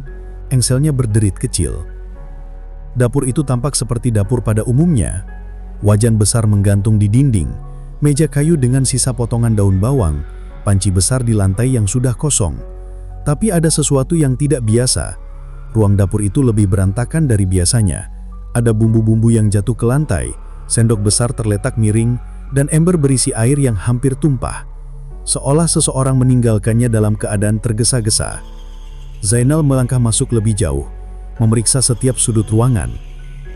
Speaker 2: engselnya berderit kecil. Dapur itu tampak seperti dapur pada umumnya. Wajan besar menggantung di dinding, meja kayu dengan sisa potongan daun bawang, panci besar di lantai yang sudah kosong. Tapi ada sesuatu yang tidak biasa. Ruang dapur itu lebih berantakan dari biasanya. Ada bumbu-bumbu yang jatuh ke lantai, sendok besar terletak miring, dan ember berisi air yang hampir tumpah. Seolah seseorang meninggalkannya dalam keadaan tergesa-gesa. Zainal melangkah masuk lebih jauh, memeriksa setiap sudut ruangan.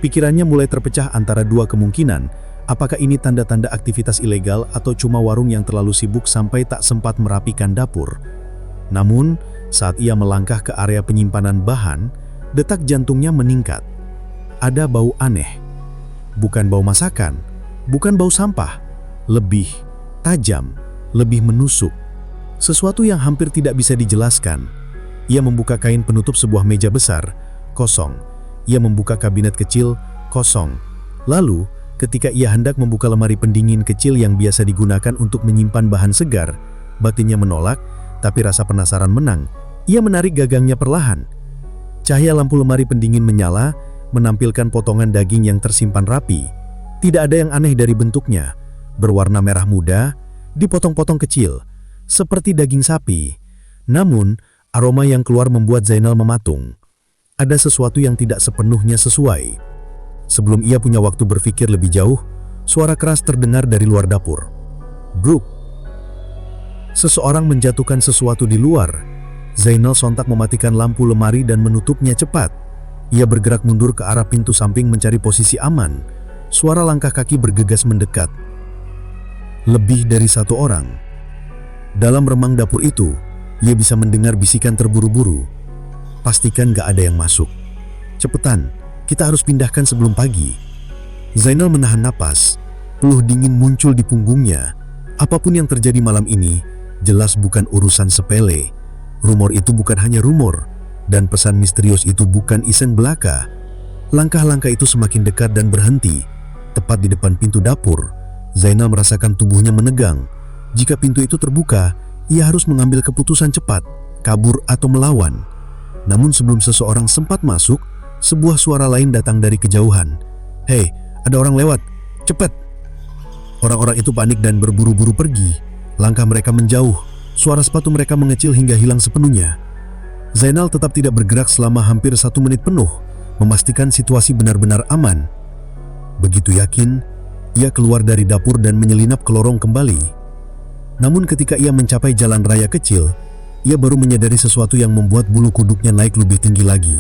Speaker 2: Pikirannya mulai terpecah antara dua kemungkinan. Apakah ini tanda-tanda aktivitas ilegal atau cuma warung yang terlalu sibuk sampai tak sempat merapikan dapur? Namun, saat ia melangkah ke area penyimpanan bahan, detak jantungnya meningkat. Ada bau aneh. Bukan bau masakan, bukan bau sampah. Lebih tajam, lebih menusuk. Sesuatu yang hampir tidak bisa dijelaskan. Ia membuka kain penutup sebuah meja besar, kosong. Ia membuka kabinet kecil, kosong. Lalu, ketika ia hendak membuka lemari pendingin kecil yang biasa digunakan untuk menyimpan bahan segar, batinnya menolak, tapi rasa penasaran menang. Ia menarik gagangnya perlahan. Cahaya lampu lemari pendingin menyala, menampilkan potongan daging yang tersimpan rapi. Tidak ada yang aneh dari bentuknya. Berwarna merah muda, dipotong-potong kecil, seperti daging sapi. Namun, aroma yang keluar membuat Zainal mematung. Ada sesuatu yang tidak sepenuhnya sesuai. Sebelum ia punya waktu berpikir lebih jauh, suara keras terdengar dari luar dapur. Bruk! Seseorang menjatuhkan sesuatu di luar. Zainal sontak mematikan lampu lemari dan menutupnya cepat. Ia bergerak mundur ke arah pintu samping mencari posisi aman. Suara langkah kaki bergegas mendekat. Lebih dari satu orang. Dalam remang dapur itu, ia bisa mendengar bisikan terburu-buru. Pastikan gak ada yang masuk. Cepetan, kita harus pindahkan sebelum pagi. Zainal menahan napas. Peluh dingin muncul di punggungnya. Apapun yang terjadi malam ini, jelas bukan urusan sepele. Rumor itu bukan hanya rumor, dan pesan misterius itu bukan iseng belaka.
Speaker 4: Langkah-langkah itu semakin dekat dan berhenti. Tepat di depan pintu dapur, Zainal merasakan tubuhnya menegang. Jika pintu itu terbuka, ia harus mengambil keputusan cepat, kabur atau melawan. Namun sebelum seseorang sempat masuk, sebuah suara lain datang dari kejauhan. "Hei, ada orang lewat, cepat!" Orang-orang itu panik dan berburu-buru pergi. Langkah mereka menjauh, suara sepatu mereka mengecil hingga hilang sepenuhnya. Zainal tetap tidak bergerak selama hampir 1 menit penuh, memastikan situasi benar-benar aman. Begitu yakin, ia keluar dari dapur dan menyelinap ke lorong kembali. Namun ketika ia mencapai jalan raya kecil, ia baru menyadari sesuatu yang membuat bulu kuduknya naik lebih tinggi lagi.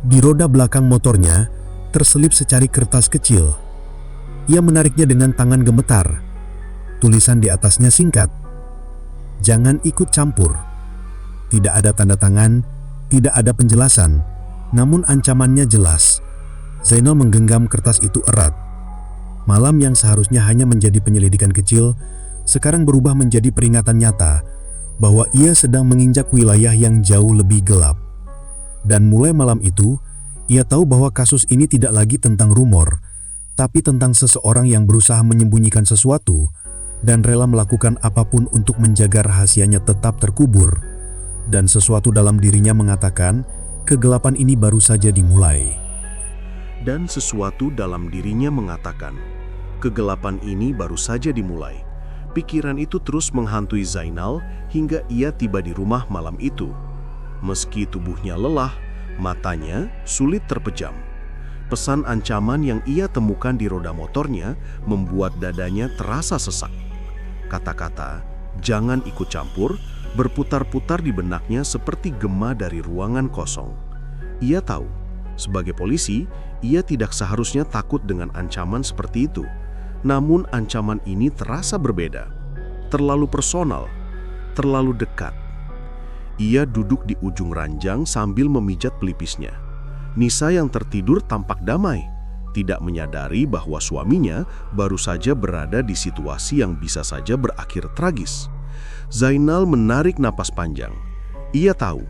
Speaker 4: Di roda belakang motornya, terselip secari kertas kecil. Ia menariknya dengan tangan gemetar. Tulisan di atasnya singkat, "Jangan ikut campur." Tidak ada tanda tangan, tidak ada penjelasan, namun ancamannya jelas. Zainal menggenggam kertas itu erat. Malam yang seharusnya hanya menjadi penyelidikan kecil, sekarang berubah menjadi peringatan nyata bahwa ia sedang menginjak wilayah yang jauh lebih gelap. Dan mulai malam itu, ia tahu bahwa kasus ini tidak lagi tentang rumor, tapi tentang seseorang yang berusaha menyembunyikan sesuatu dan rela melakukan apapun untuk menjaga rahasianya tetap terkubur. Dan sesuatu dalam dirinya mengatakan, kegelapan ini baru saja dimulai.
Speaker 1: Dan sesuatu dalam dirinya mengatakan, kegelapan ini baru saja dimulai. Pikiran itu terus menghantui Zainal hingga ia tiba di rumah malam itu. Meski tubuhnya lelah, matanya sulit terpejam. Pesan ancaman yang ia temukan di roda motornya membuat dadanya terasa sesak. Kata-kata, "Jangan ikut campur," berputar-putar di benaknya seperti gema dari ruangan kosong. Ia tahu, sebagai polisi, ia tidak seharusnya takut dengan ancaman seperti itu. Namun ancaman ini terasa berbeda, terlalu personal, terlalu dekat. Ia duduk di ujung ranjang sambil memijat pelipisnya. Nisa yang tertidur tampak damai, tidak menyadari bahwa suaminya baru saja berada di situasi yang bisa saja berakhir tragis. Zainal menarik napas panjang. Ia tahu,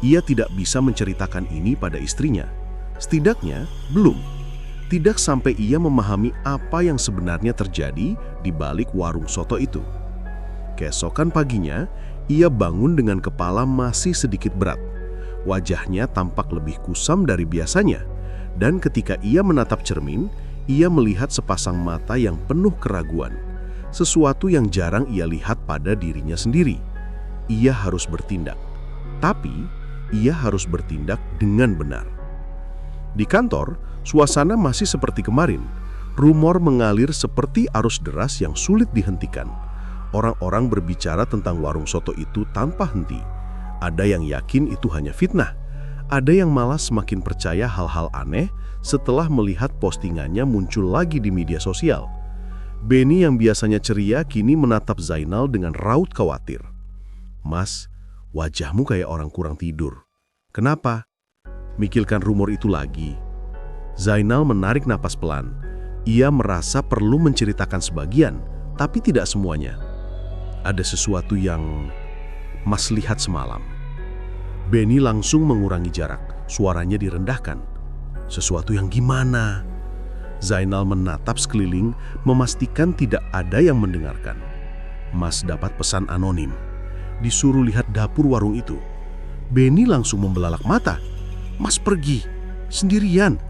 Speaker 1: ia tidak bisa menceritakan ini pada istrinya. Setidaknya, belum. Tidak sampai ia memahami apa yang sebenarnya terjadi di balik warung soto itu. Keesokan paginya, ia bangun dengan kepala masih sedikit berat. Wajahnya tampak lebih kusam dari biasanya. Dan ketika ia menatap cermin, ia melihat sepasang mata yang penuh keraguan. Sesuatu yang jarang ia lihat pada dirinya sendiri. Ia harus bertindak. Tapi, ia harus bertindak dengan benar. Di kantor, suasana masih seperti kemarin. Rumor mengalir seperti arus deras yang sulit dihentikan. Orang-orang berbicara tentang warung soto itu tanpa henti. Ada yang yakin itu hanya fitnah. Ada yang malah semakin percaya hal-hal aneh setelah melihat postingannya muncul lagi di media sosial. Benny yang biasanya ceria kini menatap Zainal dengan raut khawatir. "Mas, wajahmu kayak orang kurang tidur. Kenapa? Mikirkan rumor itu lagi?" Zainal menarik napas pelan. Ia merasa perlu menceritakan sebagian, tapi tidak semuanya. "Ada sesuatu yang Mas lihat semalam." Benny langsung mengurangi jarak, suaranya direndahkan. "Sesuatu yang gimana?" Zainal menatap sekeliling, memastikan tidak ada yang mendengarkan. "Mas dapat pesan anonim. Disuruh lihat dapur warung itu." Benny langsung membelalak mata. "Mas pergi? Sendirian?"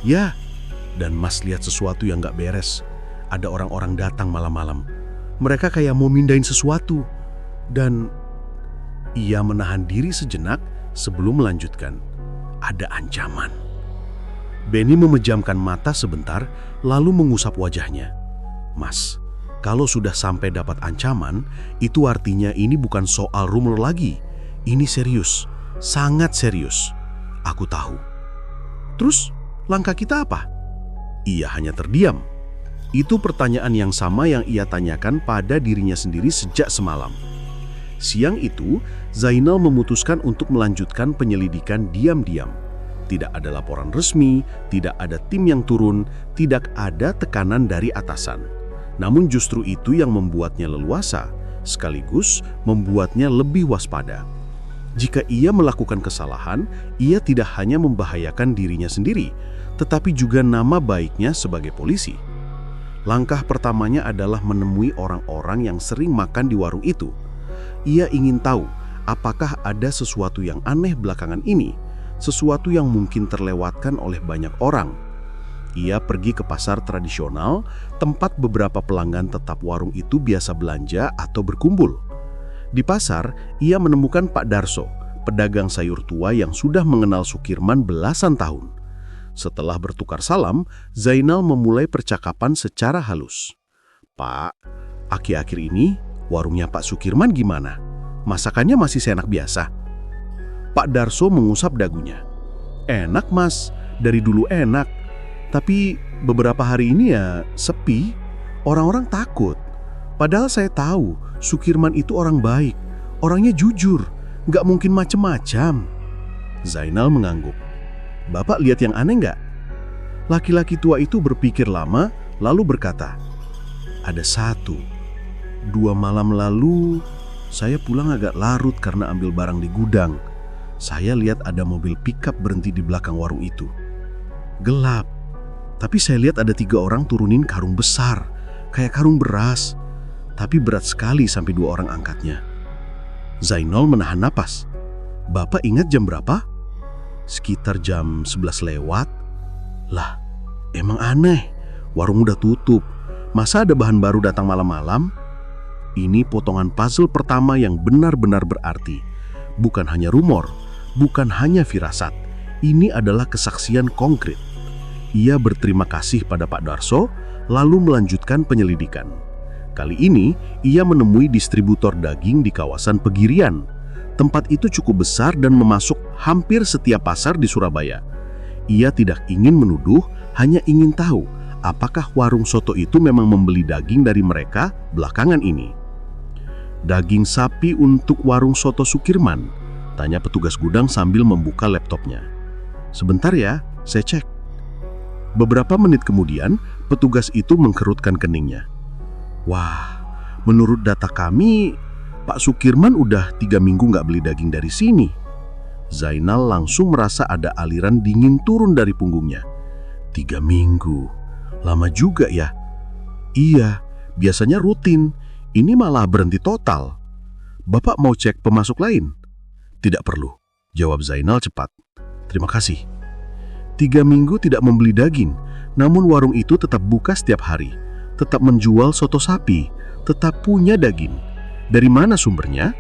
Speaker 1: "Ya, dan Mas lihat sesuatu yang gak beres. Ada orang-orang datang malam-malam. Mereka kayak mau mindahin sesuatu. Dan..." Ia menahan diri sejenak sebelum melanjutkan. "Ada ancaman." Benny memejamkan mata sebentar, lalu mengusap wajahnya. "Mas, kalau sudah sampai dapat ancaman, itu artinya ini bukan soal rumor lagi. Ini serius, sangat serius. Aku tahu." "Terus, langkah kita apa?" Ia hanya terdiam. Itu pertanyaan yang sama yang ia tanyakan pada dirinya sendiri sejak semalam. Siang itu, Zainal memutuskan untuk melanjutkan penyelidikan diam-diam. Tidak ada laporan resmi, tidak ada tim yang turun, tidak ada tekanan dari atasan. Namun justru itu yang membuatnya leluasa, sekaligus membuatnya lebih waspada.
Speaker 2: Jika ia melakukan kesalahan, ia tidak hanya membahayakan dirinya sendiri, tetapi juga nama baiknya sebagai polisi. Langkah pertamanya adalah menemui orang-orang yang sering makan di warung itu. Ia ingin tahu apakah ada sesuatu yang aneh belakangan ini, sesuatu yang mungkin terlewatkan oleh banyak orang. Ia pergi ke pasar tradisional, tempat beberapa pelanggan tetap warung itu biasa belanja atau berkumpul. Di pasar, ia menemukan Pak Darso, pedagang sayur tua yang sudah mengenal Sukirman belasan tahun. Setelah bertukar salam, Zainal memulai percakapan secara halus. "Pak, akhir-akhir ini warungnya Pak Sukirman gimana? Masakannya masih seenak biasa?" Pak Darso mengusap dagunya. "Enak, Mas. Dari dulu enak. Tapi beberapa hari ini ya sepi. Orang-orang takut. Padahal saya tahu Sukirman itu orang baik. Orangnya jujur. Nggak mungkin macem-macem." Zainal mengangguk. "Bapak lihat yang aneh nggak?" Laki-laki tua itu berpikir lama, lalu berkata, "Ada 1-2 malam lalu, saya pulang agak larut karena ambil barang di gudang. Saya lihat ada mobil pickup berhenti di belakang warung itu. Gelap, tapi saya lihat ada 3 orang turunin karung besar, kayak karung beras, tapi berat sekali sampai 2 orang angkatnya." Zainal menahan napas. "Bapak ingat jam berapa?" "Sekitar jam 11 lewat. Lah, emang aneh. Warung udah tutup. Masa ada bahan baru datang malam-malam?" Ini potongan puzzle pertama yang benar-benar berarti. Bukan hanya rumor, bukan hanya firasat. Ini adalah kesaksian konkret. Ia berterima kasih pada Pak Darso, lalu melanjutkan penyelidikan. Kali ini, ia menemui distributor daging di kawasan Pegirian. Tempat itu cukup besar dan memasuk hampir setiap pasar di Surabaya. Ia tidak ingin menuduh, hanya ingin tahu apakah warung soto itu memang membeli daging dari mereka belakangan ini. "Daging sapi untuk warung soto Sukirman?" tanya petugas gudang sambil membuka laptopnya. "Sebentar ya, saya cek." Beberapa menit kemudian, petugas itu mengkerutkan keningnya. "Wah, menurut data kami, Pak Sukirman udah 3 minggu nggak beli daging dari sini." Zainal langsung merasa ada aliran dingin turun dari punggungnya. 3 minggu? Lama juga ya? "Iya, biasanya rutin. Ini malah berhenti total." "Bapak mau cek pemasok lain?" "Tidak perlu," jawab Zainal cepat. "Terima kasih." 3 minggu tidak membeli daging, namun warung itu tetap buka setiap hari, tetap menjual soto sapi, tetap punya daging. Dari mana sumbernya?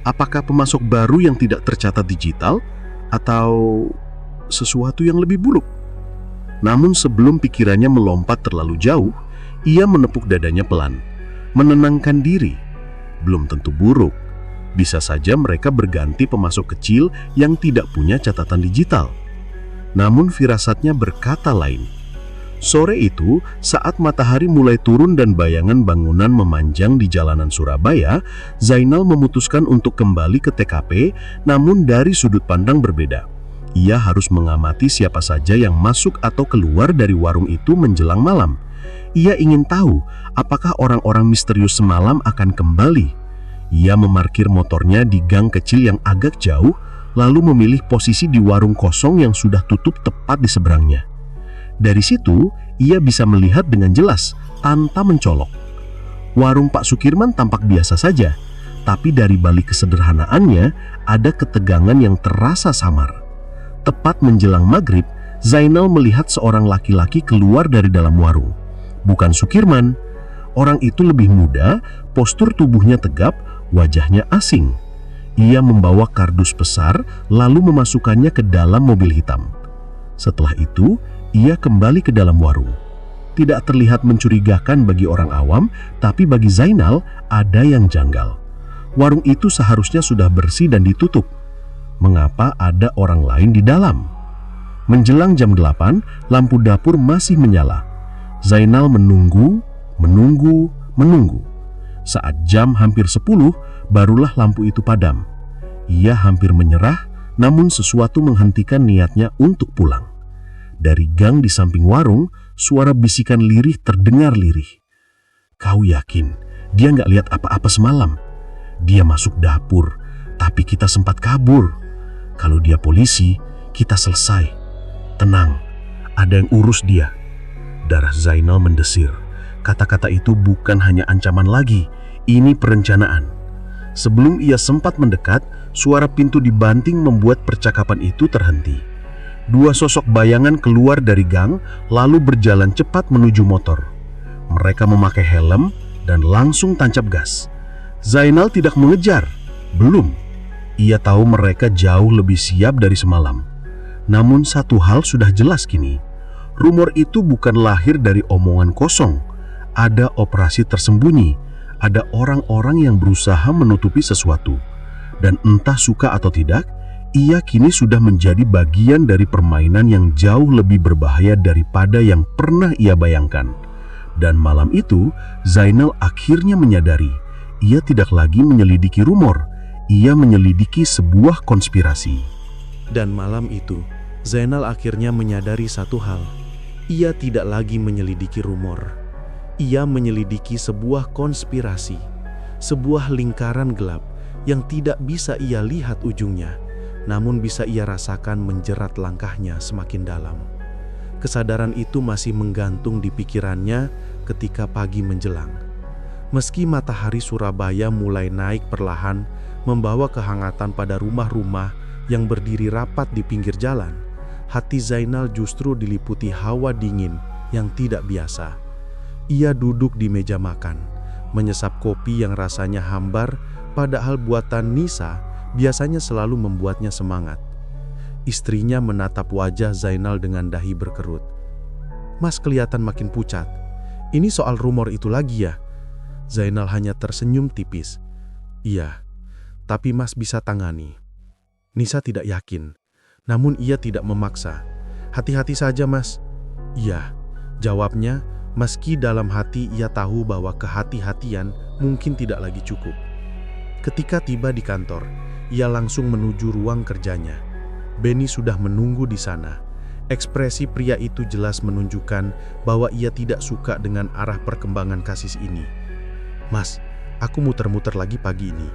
Speaker 2: Apakah pemasok baru yang tidak tercatat digital? Atau sesuatu yang lebih buruk? Namun sebelum pikirannya melompat terlalu jauh, ia menepuk dadanya pelan, menenangkan diri. Belum tentu buruk. Bisa saja mereka berganti pemasok kecil yang tidak punya catatan digital. Namun firasatnya berkata lain. Sore itu, saat matahari mulai turun dan bayangan bangunan memanjang di jalanan Surabaya, Zainal memutuskan untuk kembali ke TKP, namun dari sudut pandang berbeda. Ia harus mengamati siapa saja yang masuk atau keluar dari warung itu menjelang malam. Ia ingin tahu apakah orang-orang misterius semalam akan kembali. Ia memarkir motornya di gang kecil yang agak jauh, lalu memilih posisi di warung kosong yang sudah tutup tepat di seberangnya. Dari situ, ia bisa melihat dengan jelas, tanpa mencolok. Warung Pak Sukirman tampak biasa saja, tapi dari balik kesederhanaannya, ada ketegangan yang terasa samar. Tepat menjelang maghrib, Zainal melihat seorang laki-laki keluar dari dalam warung. Bukan Sukirman. Orang itu lebih muda, postur tubuhnya tegap, wajahnya asing. Ia membawa kardus besar, lalu memasukkannya ke dalam mobil hitam. Setelah itu, ia kembali ke dalam warung. Tidak terlihat mencurigakan bagi orang awam, tapi bagi Zainal ada yang janggal. Warung itu seharusnya sudah bersih dan ditutup. Mengapa ada orang lain di dalam? Menjelang jam 8, lampu dapur masih menyala. Zainal menunggu. Saat jam hampir 10, barulah lampu itu padam. Ia hampir menyerah, namun sesuatu menghentikan niatnya untuk pulang. Dari gang di samping warung, suara bisikan lirih terdengar lirih. "Kau yakin dia nggak lihat apa-apa semalam? Dia masuk dapur,
Speaker 4: Tapi kita sempat kabur. Kalau dia polisi, kita selesai. Tenang, ada yang urus dia. Darah Zainal mendesir. Kata-kata itu bukan hanya ancaman lagi, ini perencanaan. Sebelum ia sempat mendekat, suara pintu dibanting membuat percakapan itu terhenti. Dua sosok bayangan keluar dari gang, lalu berjalan cepat menuju motor. Mereka memakai helm dan langsung tancap gas. Zainal tidak mengejar, belum. Ia tahu mereka jauh lebih siap dari semalam. Namun satu hal sudah jelas kini. Rumor itu bukan lahir dari omongan kosong. Ada operasi tersembunyi. Ada orang-orang yang berusaha menutupi sesuatu. Dan entah suka atau tidak, ia kini sudah menjadi bagian dari permainan yang jauh lebih berbahaya daripada yang pernah ia bayangkan. Dan malam itu, Zainal akhirnya menyadari, ia tidak lagi menyelidiki rumor. Ia menyelidiki sebuah konspirasi.
Speaker 2: Dan malam itu, Zainal akhirnya menyadari satu hal. Ia tidak lagi menyelidiki rumor. Ia menyelidiki sebuah konspirasi, sebuah lingkaran gelap yang tidak bisa ia lihat ujungnya, namun bisa ia rasakan menjerat langkahnya semakin dalam. Kesadaran itu masih menggantung di pikirannya ketika pagi menjelang. Meski matahari Surabaya mulai naik perlahan, membawa kehangatan pada rumah-rumah yang berdiri rapat di pinggir jalan, hati Zainal justru diliputi hawa dingin yang tidak biasa. Ia duduk di meja makan, menyesap kopi yang rasanya hambar, padahal buatan Nisa biasanya selalu membuatnya semangat. Istrinya menatap wajah Zainal dengan dahi berkerut. "Mas kelihatan makin pucat. Ini soal rumor itu lagi ya?" Zainal hanya tersenyum tipis. "Iya. Tapi Mas bisa tangani." Nisa tidak yakin, namun ia tidak memaksa. "Hati-hati saja Mas." "Iya," jawabnya, meski dalam hati ia tahu bahwa kehati-hatian mungkin tidak lagi cukup. Ketika tiba di kantor, ia langsung menuju ruang kerjanya. Benny sudah menunggu di sana. Ekspresi pria itu jelas menunjukkan bahwa ia tidak suka dengan arah perkembangan kasus ini. "Mas, aku muter-muter lagi pagi ini.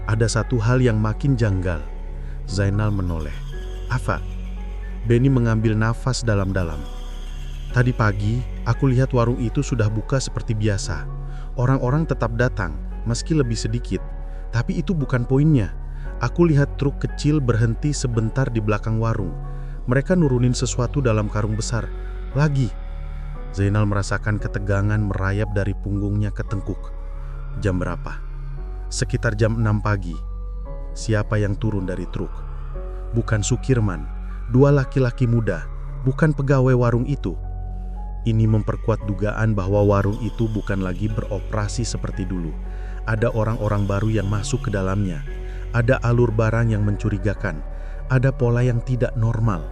Speaker 2: Ada satu hal yang makin janggal." Zainal menoleh. "Apa?" Benny mengambil nafas dalam-dalam. "Tadi pagi, aku lihat warung itu sudah buka seperti biasa. Orang-orang tetap datang, meski lebih sedikit. Tapi itu bukan poinnya. Aku lihat truk kecil berhenti sebentar di belakang warung. Mereka nurunin sesuatu dalam karung besar. Lagi." Zainal merasakan ketegangan merayap dari punggungnya ke tengkuk. Jam berapa? Sekitar jam 6 pagi. Siapa yang turun dari truk? Bukan Sukirman, dua laki-laki muda, bukan pegawai warung itu. Ini memperkuat dugaan bahwa warung itu bukan lagi beroperasi seperti dulu. Ada orang-orang baru yang masuk ke dalamnya. Ada alur barang yang mencurigakan. Ada pola yang tidak normal.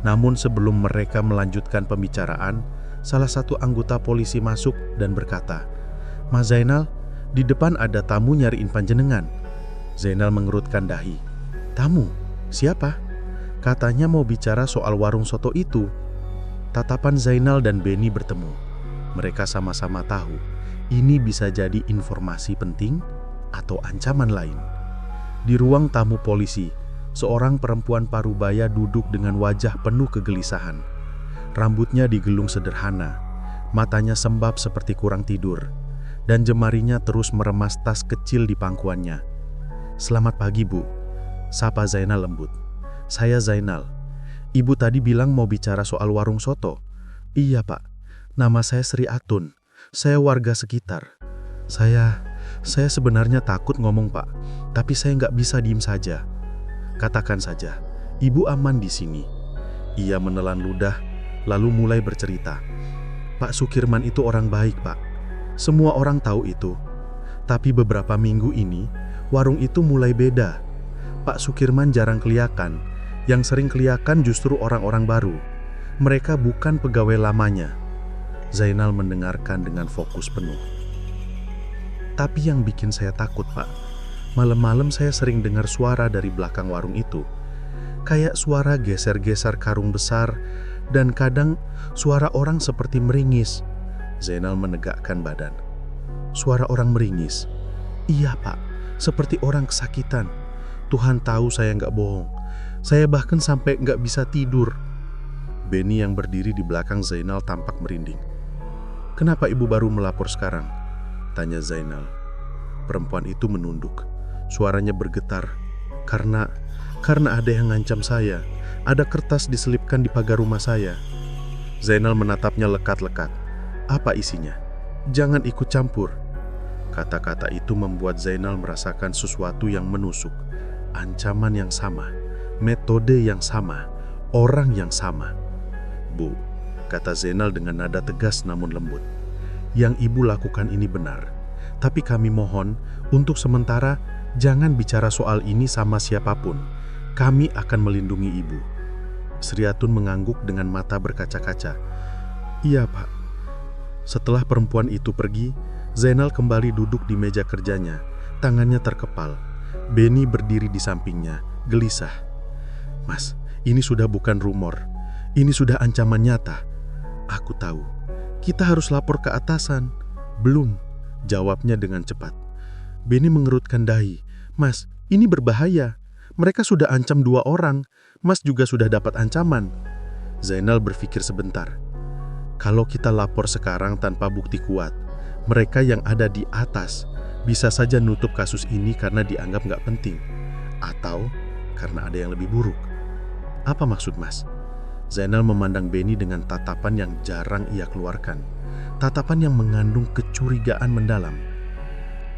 Speaker 2: Namun sebelum mereka melanjutkan pembicaraan, salah satu anggota polisi masuk dan berkata, "Mas Zainal, di depan ada tamu nyariin panjenengan." Zainal mengerutkan dahi. "Tamu? Siapa?" "Katanya mau bicara soal warung soto itu." Tatapan Zainal dan Benny bertemu. Mereka sama-sama tahu, ini bisa jadi informasi penting atau ancaman lain. Di ruang tamu polisi, seorang perempuan parubaya duduk dengan wajah penuh kegelisahan. Rambutnya digelung sederhana, matanya sembab seperti kurang tidur, dan jemarinya terus meremas tas kecil di pangkuannya. "Selamat pagi, Bu," sapa Zainal lembut. "Saya Zainal. Ibu tadi bilang mau bicara soal warung soto." "Iya, Pak. Nama saya Sri Atun. Saya warga sekitar. Saya sebenarnya takut ngomong, Pak. Tapi saya nggak bisa diem saja." "Katakan saja. Ibu aman di sini." Ia menelan ludah, lalu mulai bercerita. "Pak Sukirman itu orang baik, Pak. Semua orang tahu itu. Tapi beberapa minggu ini, warung itu mulai beda. Pak Sukirman jarang kelihatan. Yang sering kelihatan justru orang-orang baru. Mereka bukan pegawai lamanya." Zainal mendengarkan dengan fokus penuh. "Tapi yang bikin saya takut, Pak, malam-malam saya sering dengar suara dari belakang warung itu. Kayak suara geser-geser karung besar, dan kadang suara orang seperti meringis." Zainal menegakkan badan. "Suara orang meringis?" "Iya, Pak, seperti orang kesakitan.
Speaker 5: Tuhan tahu saya nggak bohong. Saya bahkan sampai nggak bisa tidur. Benny yang berdiri di belakang Zainal tampak merinding. Kenapa ibu baru melapor sekarang? Tanya Zainal. Perempuan itu menunduk. Suaranya bergetar. Karena ada yang ngancam saya. Ada kertas diselipkan di pagar rumah saya. Zainal menatapnya lekat-lekat. Apa isinya? Jangan ikut campur. Kata-kata itu membuat Zainal merasakan sesuatu yang menusuk. Ancaman yang sama. Metode yang sama. Orang yang sama. Bu, kata Zainal dengan nada tegas namun lembut. Yang ibu lakukan ini benar. Tapi kami mohon, untuk sementara, jangan bicara soal ini sama siapapun. Kami akan melindungi ibu. Sriatun mengangguk dengan mata berkaca-kaca. Iya, Pak. Setelah perempuan itu pergi, Zainal kembali duduk di meja kerjanya. Tangannya terkepal. Benny berdiri di sampingnya, gelisah. Mas, ini sudah bukan rumor. Ini sudah ancaman nyata. Aku tahu. Kita harus lapor ke atasan. Belum, jawabnya dengan cepat. Benny mengerutkan dahi. Mas, ini berbahaya. Mereka sudah ancam 2 orang. Mas juga sudah dapat ancaman. Zainal berpikir sebentar. Kalau kita lapor sekarang tanpa bukti kuat, mereka yang ada di atas bisa saja nutup kasus ini karena dianggap nggak penting. Atau karena ada yang lebih buruk. Apa maksud Mas? Zainal memandang Benny dengan tatapan yang jarang ia keluarkan. Tatapan yang mengandung kecurigaan mendalam.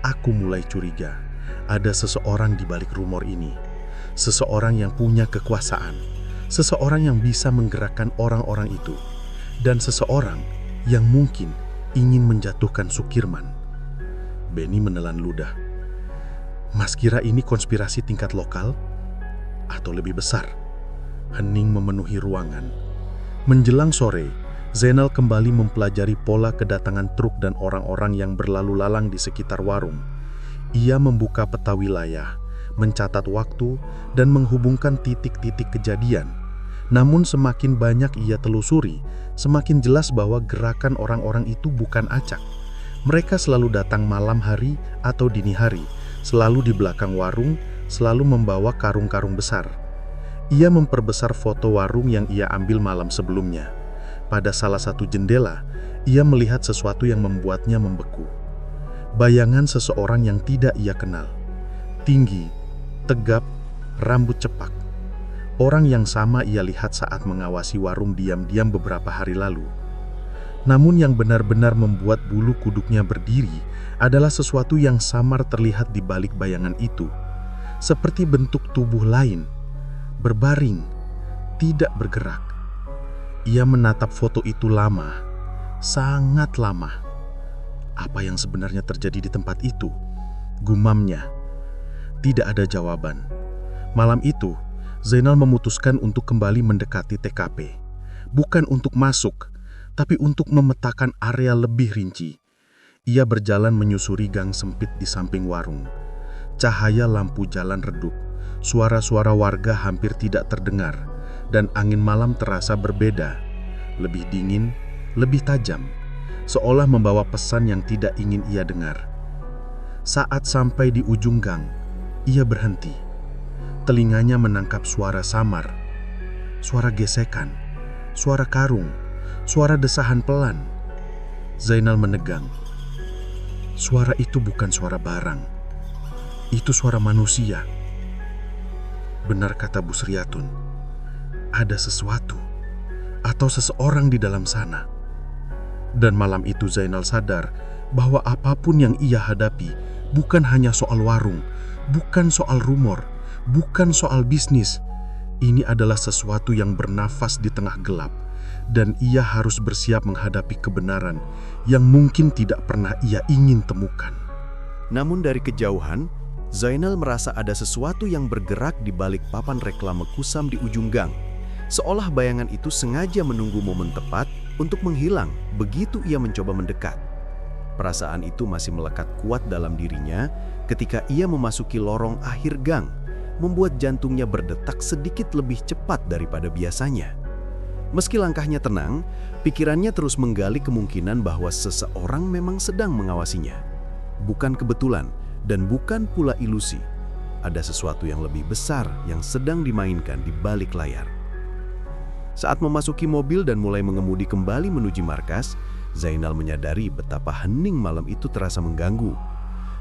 Speaker 5: Aku mulai curiga. Ada seseorang di balik rumor ini. Seseorang yang punya kekuasaan. Seseorang yang bisa menggerakkan orang-orang itu. Dan seseorang yang mungkin ingin menjatuhkan Sukirman. Benny menelan ludah. Mas kira ini konspirasi tingkat lokal? Atau lebih besar? Hening memenuhi ruangan. Menjelang sore, Zainal kembali mempelajari pola kedatangan truk dan orang-orang yang berlalu lalang di sekitar warung. Ia membuka peta wilayah, mencatat waktu, dan menghubungkan titik-titik kejadian. Namun semakin banyak ia telusuri, semakin jelas bahwa gerakan orang-orang itu bukan acak. Mereka selalu datang malam hari atau dini hari, selalu di belakang warung, selalu membawa karung-karung besar. Ia memperbesar foto warung yang ia ambil malam sebelumnya. Pada salah satu jendela, ia melihat sesuatu yang membuatnya membeku. Bayangan seseorang yang tidak ia kenal. Tinggi, tegap, rambut cepak. Orang yang sama ia lihat saat mengawasi warung diam-diam beberapa hari lalu. Namun yang benar-benar membuat bulu kuduknya berdiri adalah sesuatu yang samar terlihat di balik bayangan itu. Seperti bentuk tubuh lain. Berbaring, tidak bergerak. Ia menatap foto itu lama, sangat lama. Apa yang sebenarnya terjadi di tempat itu? Gumamnya. Tidak ada jawaban. Malam itu, Zainal memutuskan untuk kembali mendekati TKP. Bukan untuk masuk, tapi untuk memetakan area lebih rinci. Ia berjalan menyusuri gang sempit di samping warung. Cahaya lampu jalan redup. Suara-suara warga hampir tidak terdengar, dan angin malam terasa berbeda, lebih dingin, lebih tajam, seolah membawa pesan yang tidak ingin ia dengar. Saat sampai di ujung gang, ia berhenti. Telinganya menangkap suara samar, suara gesekan, suara karung, suara desahan pelan. Zainal menegang. Suara itu bukan suara barang, itu suara manusia. Benar kata Bu Sriatun, ada sesuatu atau seseorang di dalam sana. Dan malam itu Zainal sadar bahwa apapun yang ia hadapi bukan hanya soal warung, bukan soal rumor, bukan soal bisnis. Ini adalah sesuatu yang bernafas di tengah gelap, dan ia harus bersiap menghadapi kebenaran yang mungkin tidak pernah ia ingin temukan.
Speaker 3: Namun dari kejauhan, Zainal merasa ada sesuatu yang bergerak di balik papan reklame kusam di ujung gang. Seolah bayangan itu sengaja menunggu momen tepat untuk menghilang begitu ia mencoba mendekat. Perasaan itu masih melekat kuat dalam dirinya ketika ia memasuki lorong akhir gang, membuat jantungnya berdetak sedikit lebih cepat daripada biasanya. Meski langkahnya tenang, pikirannya terus menggali kemungkinan bahwa seseorang memang sedang mengawasinya. Bukan kebetulan, dan bukan pula ilusi.
Speaker 2: ada sesuatu yang lebih besar yang sedang dimainkan di balik layar. Saat memasuki mobil dan mulai mengemudi kembali menuju markas, Zainal menyadari betapa hening malam itu terasa mengganggu.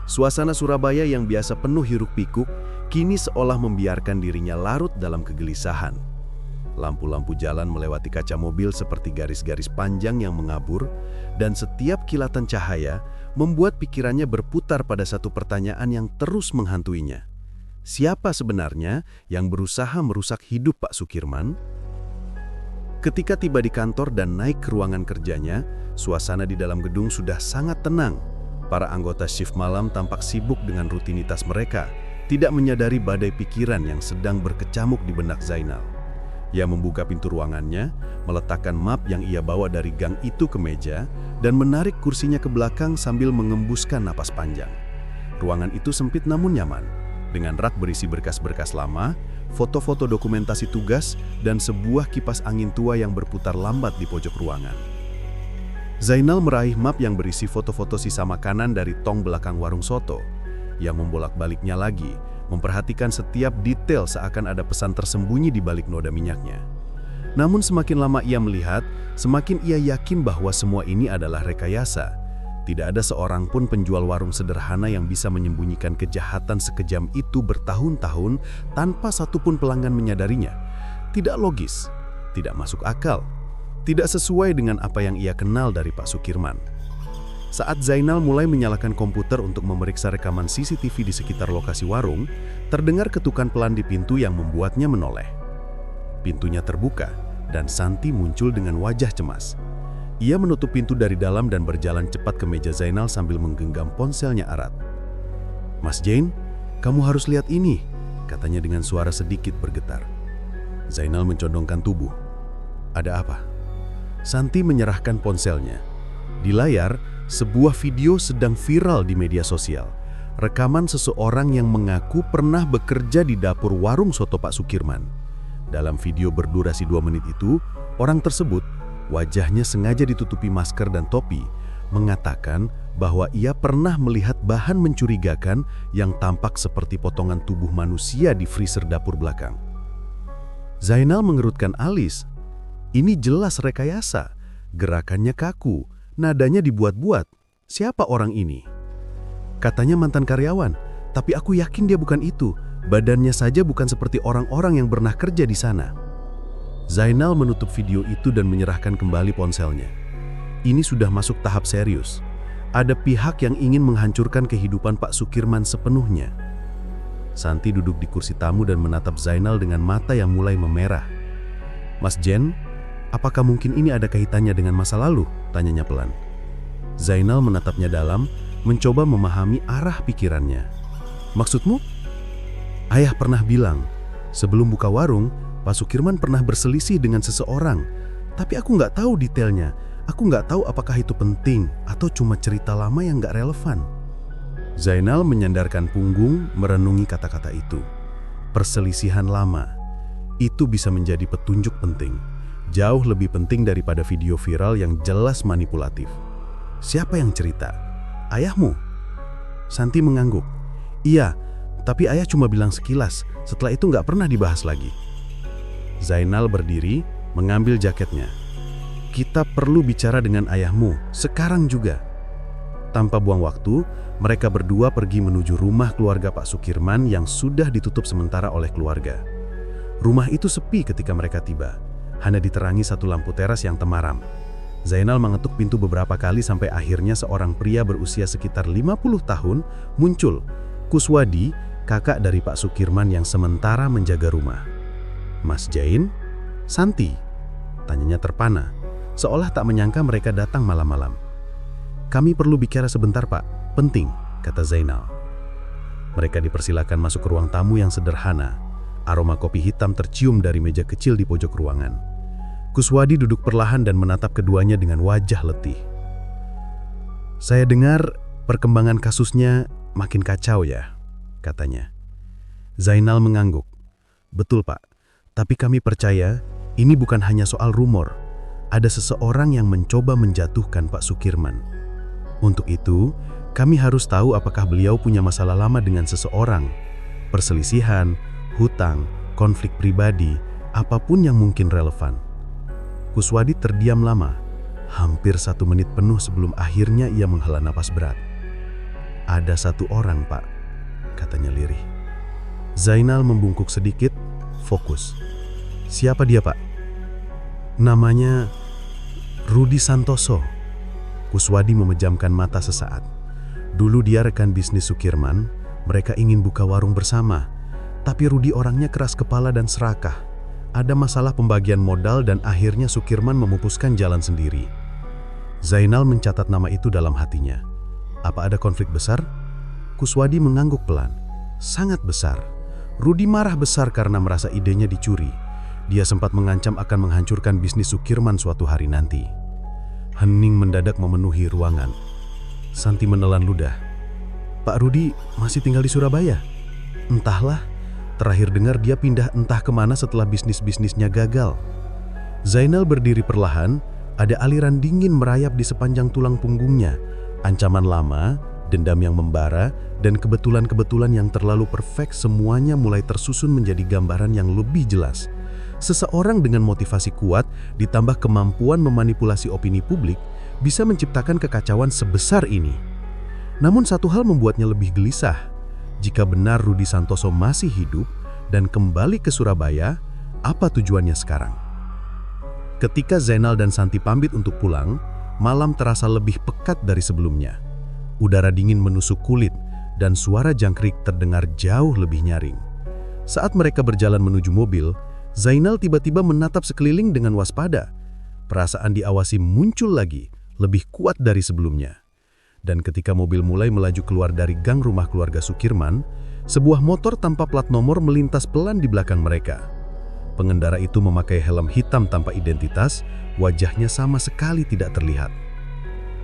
Speaker 2: Suasana Surabaya yang biasa penuh hiruk-pikuk kini seolah membiarkan dirinya larut dalam kegelisahan. Lampu-lampu jalan melewati kaca mobil seperti garis-garis panjang yang mengabur, dan setiap kilatan cahaya membuat pikirannya berputar pada satu pertanyaan yang terus menghantuinya. Siapa sebenarnya yang berusaha merusak hidup Pak Sukirman? Ketika tiba di kantor dan naik ke ruangan kerjanya, suasana di dalam gedung sudah sangat tenang. Para anggota shift malam tampak sibuk dengan rutinitas mereka, tidak menyadari badai pikiran yang sedang berkecamuk di benak Zainal. Ia membuka pintu ruangannya, meletakkan map yang ia bawa dari gang itu ke meja, dan menarik kursinya ke belakang sambil mengembuskan napas panjang. Ruangan itu sempit namun nyaman, dengan rak berisi berkas-berkas lama, foto-foto dokumentasi tugas, dan sebuah kipas angin tua yang berputar lambat di pojok ruangan. Zainal meraih map yang berisi foto-foto sisa makanan dari tong belakang warung soto. Ia membolak-baliknya lagi, memperhatikan setiap detail seakan ada pesan tersembunyi di balik noda minyaknya. Namun semakin lama ia melihat, semakin ia yakin bahwa semua ini adalah rekayasa. Tidak ada seorang pun penjual warung sederhana yang bisa menyembunyikan kejahatan sekejam itu bertahun-tahun tanpa satupun pelanggan menyadarinya. Tidak logis, tidak masuk akal, tidak sesuai dengan apa yang ia kenal dari Pak Sukirman. Saat Zainal mulai menyalakan komputer untuk memeriksa rekaman CCTV di sekitar lokasi warung, terdengar ketukan pelan di pintu yang membuatnya menoleh. Pintunya terbuka, dan Santi muncul dengan wajah cemas. Ia menutup pintu dari dalam dan berjalan cepat ke meja Zainal sambil menggenggam ponselnya erat. "Mas Jain, kamu harus lihat ini," katanya dengan suara sedikit bergetar. Zainal mencondongkan tubuh. "Ada apa?" Santi menyerahkan ponselnya. Di layar, sebuah video sedang viral di media sosial. Rekaman seseorang yang mengaku pernah bekerja di dapur warung soto Pak Sukirman. Dalam video berdurasi 2 menit itu, orang tersebut, wajahnya sengaja ditutupi masker dan topi, mengatakan bahwa ia pernah melihat bahan mencurigakan yang tampak seperti potongan tubuh manusia di freezer dapur belakang. Zainal mengerutkan alis. Ini jelas rekayasa. Gerakannya kaku, nadanya dibuat-buat. Siapa orang ini? Katanya mantan karyawan, tapi aku yakin dia bukan itu. Badannya saja bukan seperti orang-orang yang pernah kerja di sana. Zainal menutup video itu dan menyerahkan kembali ponselnya. Ini sudah masuk tahap serius. Ada pihak yang ingin menghancurkan kehidupan Pak Sukirman sepenuhnya. Santi duduk di kursi tamu dan menatap Zainal dengan mata yang mulai memerah. "Mas Jen, apakah mungkin ini ada kaitannya dengan masa lalu?" tanyanya pelan. Zainal menatapnya dalam, mencoba memahami arah pikirannya. "Maksudmu?" "Ayah pernah bilang, sebelum buka warung, Pak Sukirman pernah berselisih dengan seseorang, tapi aku nggak tahu detailnya. Aku nggak tahu apakah itu penting atau cuma cerita lama yang nggak relevan." Zainal menyandarkan punggung, merenungi kata-kata itu. Perselisihan lama, itu bisa menjadi petunjuk penting. Jauh lebih penting daripada video viral yang jelas manipulatif. Siapa yang cerita? Ayahmu? Santi mengangguk. "Iya, tapi ayah cuma bilang sekilas, setelah itu nggak pernah dibahas lagi." Zainal berdiri, mengambil jaketnya. "Kita perlu bicara dengan ayahmu, sekarang juga." Tanpa buang waktu, mereka berdua pergi menuju rumah keluarga Pak Sukirman yang sudah ditutup sementara oleh keluarga. Rumah itu sepi ketika mereka tiba, hanya diterangi satu lampu teras yang temaram. Zainal mengetuk pintu beberapa kali sampai akhirnya seorang pria berusia sekitar 50 tahun muncul. Kuswadi, kakak dari Pak Sukirman yang sementara menjaga rumah. "Mas Jain? Santi?" tanyanya terpana, seolah tak menyangka mereka datang malam-malam. "Kami perlu bicara sebentar, Pak. Penting," kata Zainal. Mereka dipersilakan masuk ke ruang tamu yang sederhana. Aroma kopi hitam tercium dari meja kecil di pojok ruangan. Kuswadi duduk perlahan dan menatap keduanya dengan wajah letih. "Saya dengar perkembangan kasusnya makin kacau ya," katanya. Zainal mengangguk. "Betul, Pak. Tapi kami percaya ini bukan hanya soal rumor. Ada seseorang yang mencoba menjatuhkan Pak Sukirman. Untuk itu, kami harus tahu apakah beliau punya masalah lama dengan seseorang. perselisihan, hutang, konflik pribadi, apapun yang mungkin relevan. Kuswadi terdiam lama, hampir 1 menit penuh sebelum akhirnya ia menghela napas berat. "Ada 1 orang, Pak," katanya lirih. Zainal membungkuk sedikit, fokus. "Siapa dia, Pak?" "Namanya Rudi Santoso." Kuswadi memejamkan mata sesaat. Dulu dia rekan bisnis Sukirman, mereka ingin buka warung bersama. Tapi Rudi orangnya keras kepala dan serakah. Ada masalah pembagian modal dan akhirnya Sukirman memupuskan jalan sendiri. Zainal mencatat nama itu dalam hatinya. Apa ada konflik besar? Kuswadi mengangguk pelan. Sangat besar. Rudi marah besar karena merasa idenya dicuri. Dia sempat mengancam akan menghancurkan bisnis Sukirman suatu hari nanti. Hening mendadak memenuhi ruangan. Santi menelan ludah. "Pak Rudi masih tinggal di Surabaya?" "Entahlah, terakhir dengar dia pindah entah kemana setelah bisnis-bisnisnya gagal." Zainal berdiri perlahan, ada aliran dingin merayap di sepanjang tulang punggungnya. Ancaman lama, dendam yang membara, dan kebetulan-kebetulan yang terlalu perfect semuanya mulai tersusun menjadi gambaran yang lebih jelas. Seseorang dengan motivasi kuat ditambah kemampuan memanipulasi opini publik bisa menciptakan kekacauan sebesar ini. Namun satu hal membuatnya lebih gelisah. Jika benar Rudi Santoso masih hidup dan kembali ke Surabaya, apa tujuannya sekarang? Ketika Zainal dan Santi pamit untuk pulang, malam terasa lebih pekat dari sebelumnya. Udara dingin menusuk kulit dan suara jangkrik terdengar jauh lebih nyaring. Saat mereka berjalan menuju mobil, Zainal tiba-tiba menatap sekeliling dengan waspada. Perasaan diawasi muncul lagi, lebih kuat dari sebelumnya. Dan ketika mobil mulai melaju keluar dari gang rumah keluarga Sukirman, sebuah motor tanpa plat nomor melintas pelan di belakang mereka. Pengendara itu memakai helm hitam tanpa identitas, wajahnya sama sekali tidak terlihat.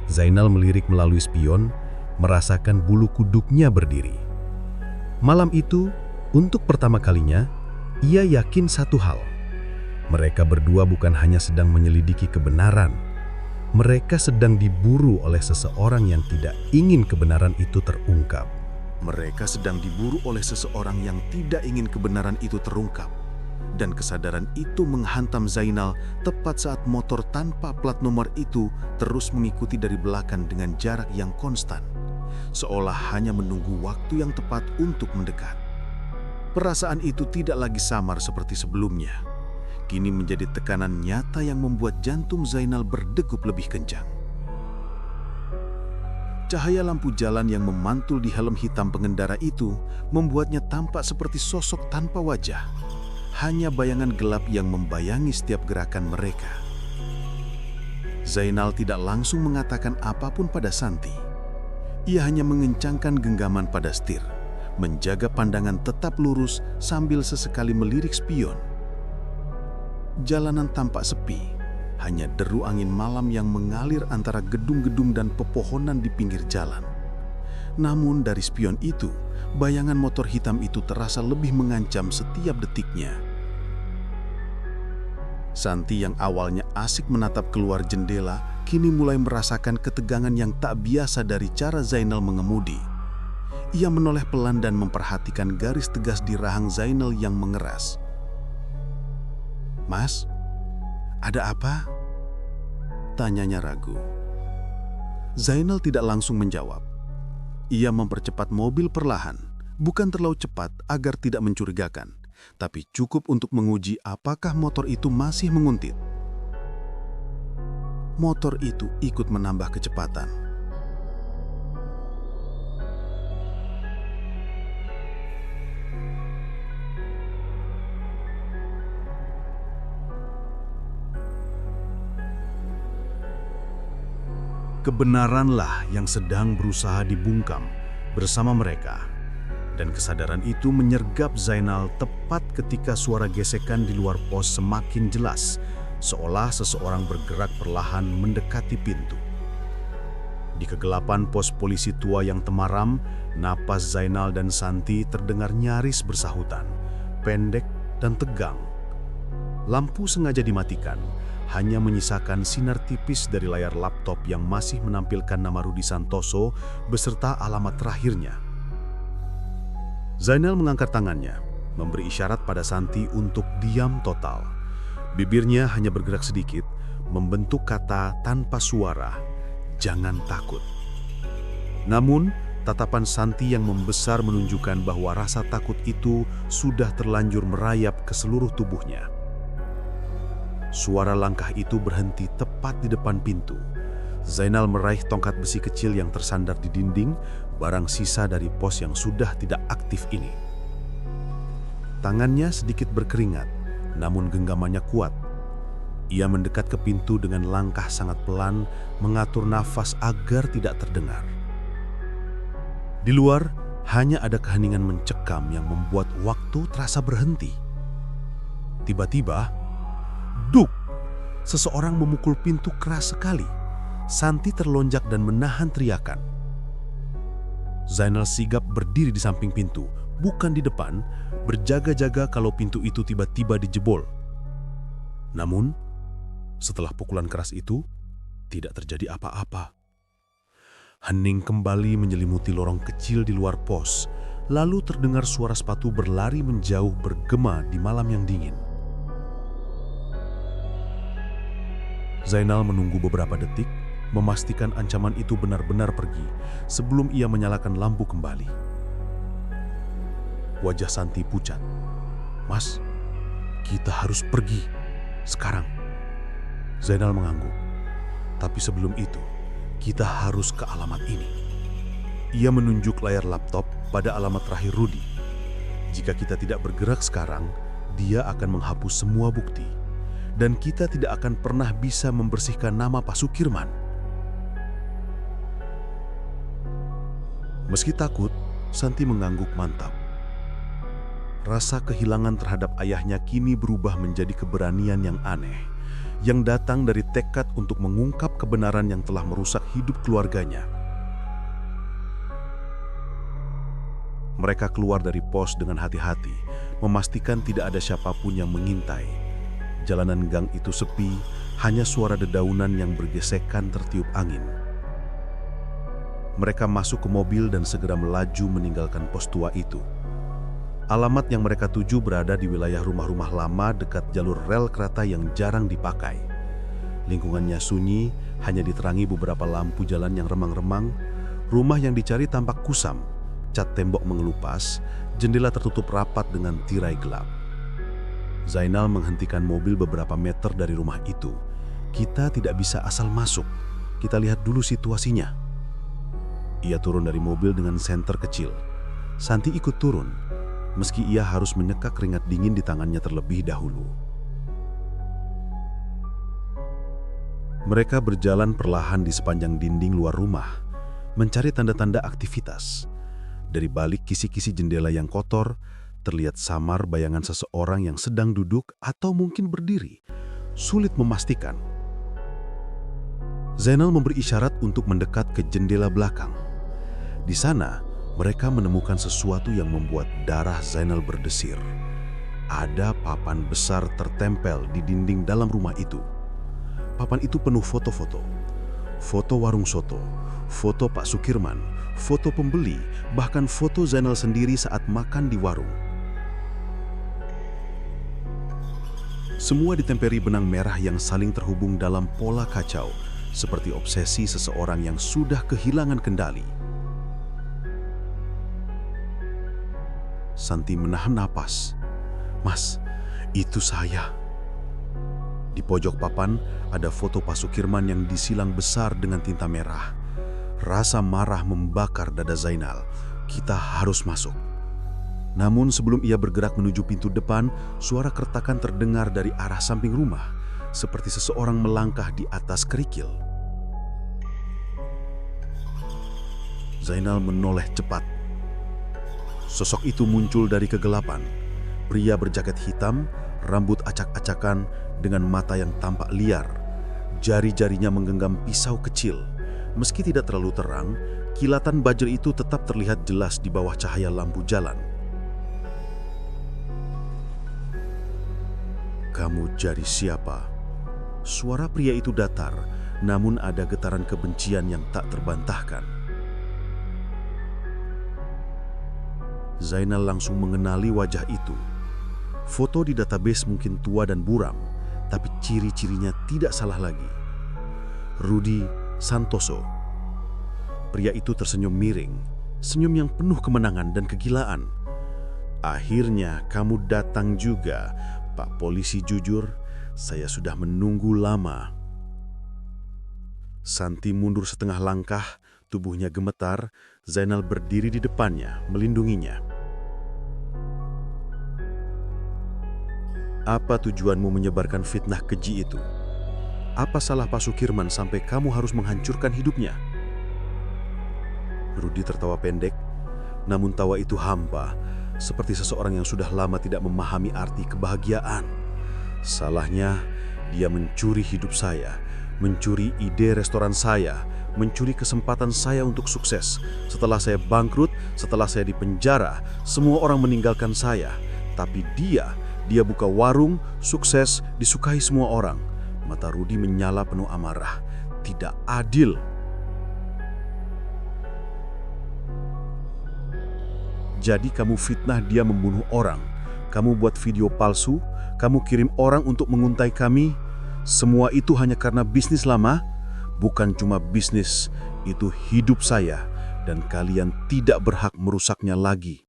Speaker 2: Zainal melirik melalui spion, merasakan bulu kuduknya berdiri. Malam itu, untuk pertama kalinya, ia yakin satu hal. Mereka berdua bukan hanya sedang menyelidiki kebenaran. Mereka sedang diburu oleh seseorang yang tidak ingin kebenaran itu terungkap.
Speaker 3: Mereka sedang diburu oleh seseorang yang tidak ingin kebenaran itu terungkap. Dan kesadaran itu menghantam Zainal tepat saat motor tanpa plat nomor itu terus mengikuti dari belakang dengan jarak yang konstan, seolah hanya menunggu waktu yang tepat untuk mendekat. Perasaan itu tidak lagi samar seperti sebelumnya. Kini menjadi tekanan nyata yang membuat jantung Zainal berdegup lebih kencang. Cahaya lampu jalan yang memantul di helm hitam pengendara itu membuatnya tampak seperti sosok tanpa wajah. Hanya bayangan gelap yang membayangi setiap gerakan mereka. Zainal tidak langsung mengatakan apapun pada Santi. Ia hanya mengencangkan genggaman pada setir, menjaga pandangan tetap lurus sambil sesekali melirik spion. Jalanan tampak sepi, hanya deru angin malam yang mengalir antara gedung-gedung dan pepohonan di pinggir jalan. Namun dari spion itu, bayangan motor hitam itu terasa lebih mengancam setiap detiknya. Santi yang awalnya asik menatap keluar jendela, kini mulai merasakan ketegangan yang tak biasa dari cara Zainal mengemudi. Ia menoleh pelan dan memperhatikan garis tegas di rahang Zainal yang mengeras. "Mas, ada apa?" tanyanya ragu. Zainal tidak langsung menjawab. Ia mempercepat mobil perlahan, bukan terlalu cepat agar tidak mencurigakan, tapi cukup untuk menguji apakah motor itu masih menguntit. Motor itu ikut menambah kecepatan. Kebenaranlah yang sedang berusaha dibungkam bersama mereka. Dan kesadaran itu menyergap Zainal tepat ketika suara gesekan di luar pos semakin jelas, seolah seseorang bergerak perlahan mendekati pintu. Di kegelapan pos polisi tua yang temaram, napas Zainal dan Santi terdengar nyaris bersahutan, pendek dan tegang. Lampu sengaja dimatikan, hanya menyisakan sinar tipis dari layar laptop yang masih menampilkan nama Rudi Santoso beserta alamat terakhirnya.
Speaker 2: Zainal mengangkat tangannya, memberi isyarat pada Santi untuk diam total. Bibirnya hanya bergerak sedikit, membentuk kata tanpa suara, "Jangan takut." Namun, tatapan Santi yang membesar menunjukkan bahwa rasa takut itu sudah terlanjur merayap ke seluruh tubuhnya. Suara langkah itu berhenti tepat di depan pintu. Zainal meraih tongkat besi kecil yang tersandar di dinding, barang sisa dari pos yang sudah tidak aktif ini. Tangannya sedikit berkeringat, namun genggamannya kuat. Ia mendekat ke pintu dengan langkah sangat pelan, mengatur nafas agar tidak terdengar. Di luar, hanya ada keheningan mencekam yang membuat waktu terasa berhenti. Tiba-tiba, duk! Seseorang memukul pintu keras sekali. Santi terlonjak dan menahan teriakan. Zainal sigap berdiri di samping pintu, bukan di depan, berjaga-jaga kalau pintu itu tiba-tiba dijebol. Namun, setelah pukulan keras itu, tidak terjadi apa-apa. Hening kembali menyelimuti lorong kecil di luar pos, lalu terdengar suara sepatu berlari menjauh bergema di malam yang dingin. Zainal menunggu beberapa detik, memastikan ancaman itu benar-benar pergi sebelum ia menyalakan lampu kembali. Wajah Santi pucat. "Mas, kita harus pergi sekarang." Zainal mengangguk. "Tapi sebelum itu, kita harus ke alamat ini." Ia menunjuk layar laptop pada alamat terakhir Rudi. Jika kita tidak bergerak sekarang, dia akan menghapus semua bukti. Dan kita tidak akan pernah bisa membersihkan nama Pak Sukirman. Meski takut, Santi mengangguk mantap. Rasa kehilangan terhadap ayahnya kini berubah menjadi keberanian yang aneh, yang datang dari tekad untuk mengungkap kebenaran yang telah merusak hidup keluarganya. Mereka keluar dari pos dengan hati-hati, memastikan tidak ada siapapun yang mengintai. Jalanan gang itu sepi, hanya suara dedaunan yang bergesekan tertiup angin. Mereka masuk ke mobil dan segera melaju meninggalkan pos tua itu. Alamat yang mereka tuju berada di wilayah rumah-rumah lama dekat jalur rel kereta yang jarang dipakai. Lingkungannya sunyi, hanya diterangi beberapa lampu jalan yang remang-remang. Rumah yang dicari tampak kusam, cat tembok mengelupas, jendela tertutup rapat dengan tirai gelap. Zainal menghentikan mobil beberapa meter dari rumah itu. "Kita tidak bisa asal masuk. Kita lihat dulu situasinya." Ia turun dari mobil dengan senter kecil. Santi ikut turun, meski ia harus menyeka keringat dingin di tangannya terlebih dahulu. Mereka berjalan perlahan di sepanjang dinding luar rumah, mencari tanda-tanda aktivitas. Dari balik kisi-kisi jendela yang kotor, terlihat samar bayangan seseorang yang sedang duduk atau mungkin berdiri. Sulit memastikan. Zainal memberi isyarat untuk mendekat ke jendela belakang. Di sana, mereka menemukan sesuatu yang membuat darah Zainal berdesir. Ada papan besar tertempel di dinding dalam rumah itu. Papan itu penuh foto-foto. Foto warung soto, foto Pak Sukirman, foto pembeli, bahkan foto Zainal sendiri saat makan di warung. Semua ditempeli benang merah yang saling terhubung dalam pola kacau, seperti obsesi seseorang yang sudah kehilangan kendali. Santi menahan napas. "Mas, itu saya." Di pojok papan ada foto Pak Sukirman yang disilang besar dengan tinta merah. Rasa marah membakar dada Zainal. "Kita harus masuk." Namun sebelum ia bergerak menuju pintu depan, suara kertakan terdengar dari arah samping rumah, seperti seseorang melangkah di atas kerikil. Zainal menoleh cepat. Sosok itu muncul dari kegelapan. Pria berjaket hitam, rambut acak-acakan dengan mata yang tampak liar. Jari-jarinya menggenggam pisau kecil. Meski tidak terlalu terang, kilatan bajel itu tetap terlihat jelas di bawah cahaya lampu jalan. "Kamu jadi siapa?" Suara pria itu datar, namun ada getaran kebencian yang tak terbantahkan.
Speaker 5: Zainal langsung mengenali wajah itu. Foto di database mungkin tua dan buram, tapi ciri-cirinya tidak salah lagi. Rudi Santoso. Pria itu tersenyum miring, senyum yang penuh kemenangan dan kegilaan. Akhirnya kamu datang juga, Pak Polisi jujur, saya sudah menunggu lama. Santi mundur setengah langkah, tubuhnya gemetar. Zainal berdiri di depannya, melindunginya. Apa tujuanmu menyebarkan fitnah keji itu? Apa salah Pak Sukirman sampai kamu harus menghancurkan hidupnya? Rudi tertawa pendek, namun tawa itu hampa, seperti seseorang yang sudah lama tidak memahami arti kebahagiaan. Salahnya, dia mencuri hidup saya, mencuri ide restoran saya, mencuri kesempatan saya untuk sukses. Setelah saya bangkrut, setelah saya dipenjara, semua orang meninggalkan saya. Tapi dia buka warung, sukses, disukai semua orang. Mata Rudi menyala penuh amarah. Tidak adil. Jadi kamu fitnah dia membunuh orang. Kamu buat video palsu, kamu kirim orang untuk menguntai kami. Semua itu hanya karena bisnis lama? Bukan cuma bisnis, itu hidup saya, dan kalian tidak berhak merusaknya lagi.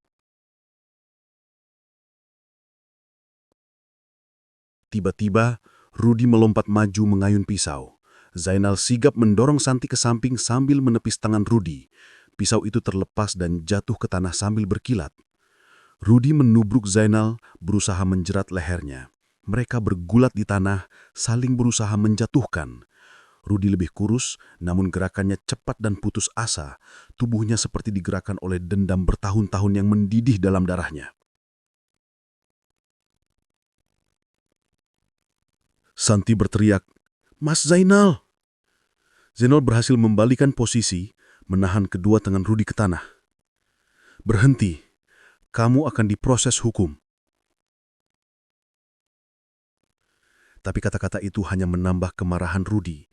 Speaker 5: Tiba-tiba, Rudi melompat maju mengayun pisau. Zainal sigap mendorong Santi ke samping sambil menepis tangan Rudi. Pisau itu terlepas dan jatuh ke tanah sambil berkilat. Rudi menubruk Zainal, berusaha menjerat lehernya. Mereka bergulat di tanah, saling berusaha menjatuhkan. Rudi lebih kurus, namun gerakannya cepat dan putus asa. Tubuhnya seperti digerakkan oleh dendam bertahun-tahun yang mendidih dalam darahnya. Santi berteriak, "Mas Zainal!" Zainal berhasil membalikan posisi, menahan kedua tangan Rudi ke tanah. "Berhenti, kamu akan diproses hukum." Tapi kata-kata itu hanya menambah kemarahan Rudi.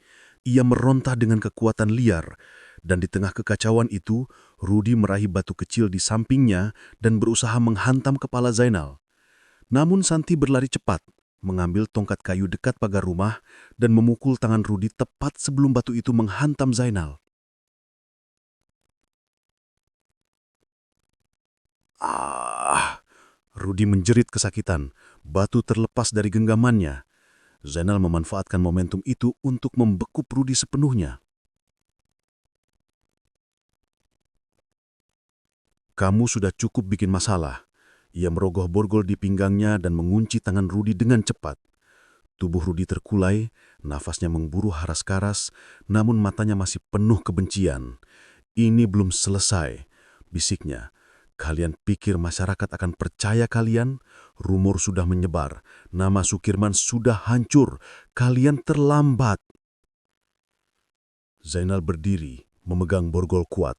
Speaker 5: Ia meronta dengan kekuatan liar, dan di tengah kekacauan itu, Rudi meraih batu kecil di sampingnya dan berusaha menghantam kepala Zainal. Namun Santi berlari cepat, mengambil tongkat kayu dekat pagar rumah dan memukul tangan Rudi tepat sebelum batu itu menghantam Zainal. Rudi menjerit kesakitan. Batu terlepas dari genggamannya. Zainal memanfaatkan momentum itu untuk membekuk Rudi sepenuhnya. "Kamu sudah cukup bikin masalah." Ia merogoh borgol di pinggangnya dan mengunci tangan Rudi dengan cepat. Tubuh Rudi terkulai, nafasnya memburu haras-karas, namun matanya masih penuh kebencian. "Ini belum selesai," bisiknya. "Kalian pikir masyarakat akan percaya kalian? Rumor sudah menyebar. Nama Sukirman sudah hancur. Kalian terlambat." Zainal berdiri, memegang borgol kuat.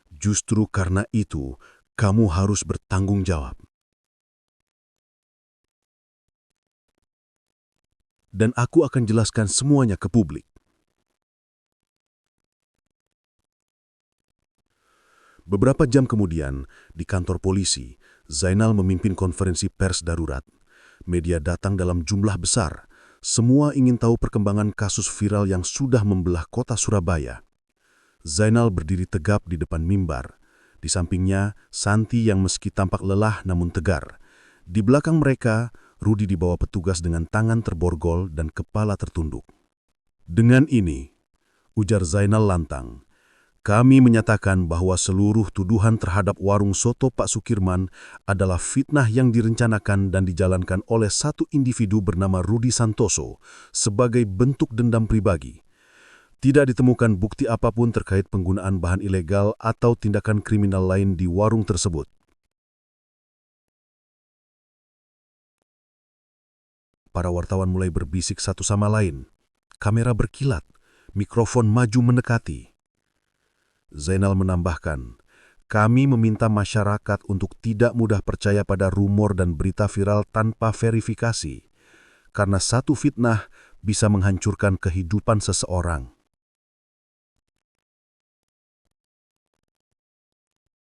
Speaker 5: "Justru karena itu, kamu harus bertanggung jawab. Dan aku akan jelaskan semuanya ke publik." Beberapa jam kemudian, di kantor polisi, Zainal memimpin konferensi pers darurat. Media datang dalam jumlah besar. Semua ingin tahu perkembangan kasus viral yang sudah membelah kota Surabaya. Zainal berdiri tegap di depan mimbar. Di sampingnya, Santi yang meski tampak lelah namun tegar. Di belakang mereka, Rudi dibawa petugas dengan tangan terborgol dan kepala tertunduk. "Dengan ini," ujar Zainal lantang, "kami menyatakan bahwa seluruh tuduhan terhadap warung soto Pak Sukirman adalah fitnah yang direncanakan dan dijalankan oleh satu individu bernama Rudi Santoso sebagai bentuk dendam pribadi. Tidak ditemukan bukti apapun terkait penggunaan bahan ilegal atau tindakan kriminal lain di warung tersebut." Para wartawan mulai berbisik satu sama lain. Kamera berkilat, mikrofon maju mendekati. Zainal menambahkan, "Kami meminta masyarakat untuk tidak mudah percaya pada rumor dan berita viral tanpa verifikasi, karena satu fitnah bisa menghancurkan kehidupan seseorang."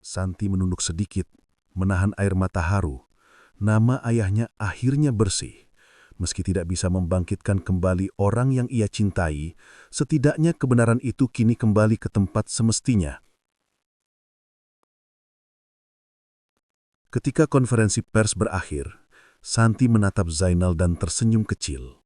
Speaker 5: Santi menunduk sedikit,
Speaker 2: menahan air mata haru. Nama ayahnya akhirnya bersih. Meski tidak bisa membangkitkan kembali orang yang ia cintai, setidaknya kebenaran itu kini kembali ke tempat semestinya. Ketika konferensi pers berakhir, Santi menatap Zainal dan tersenyum kecil.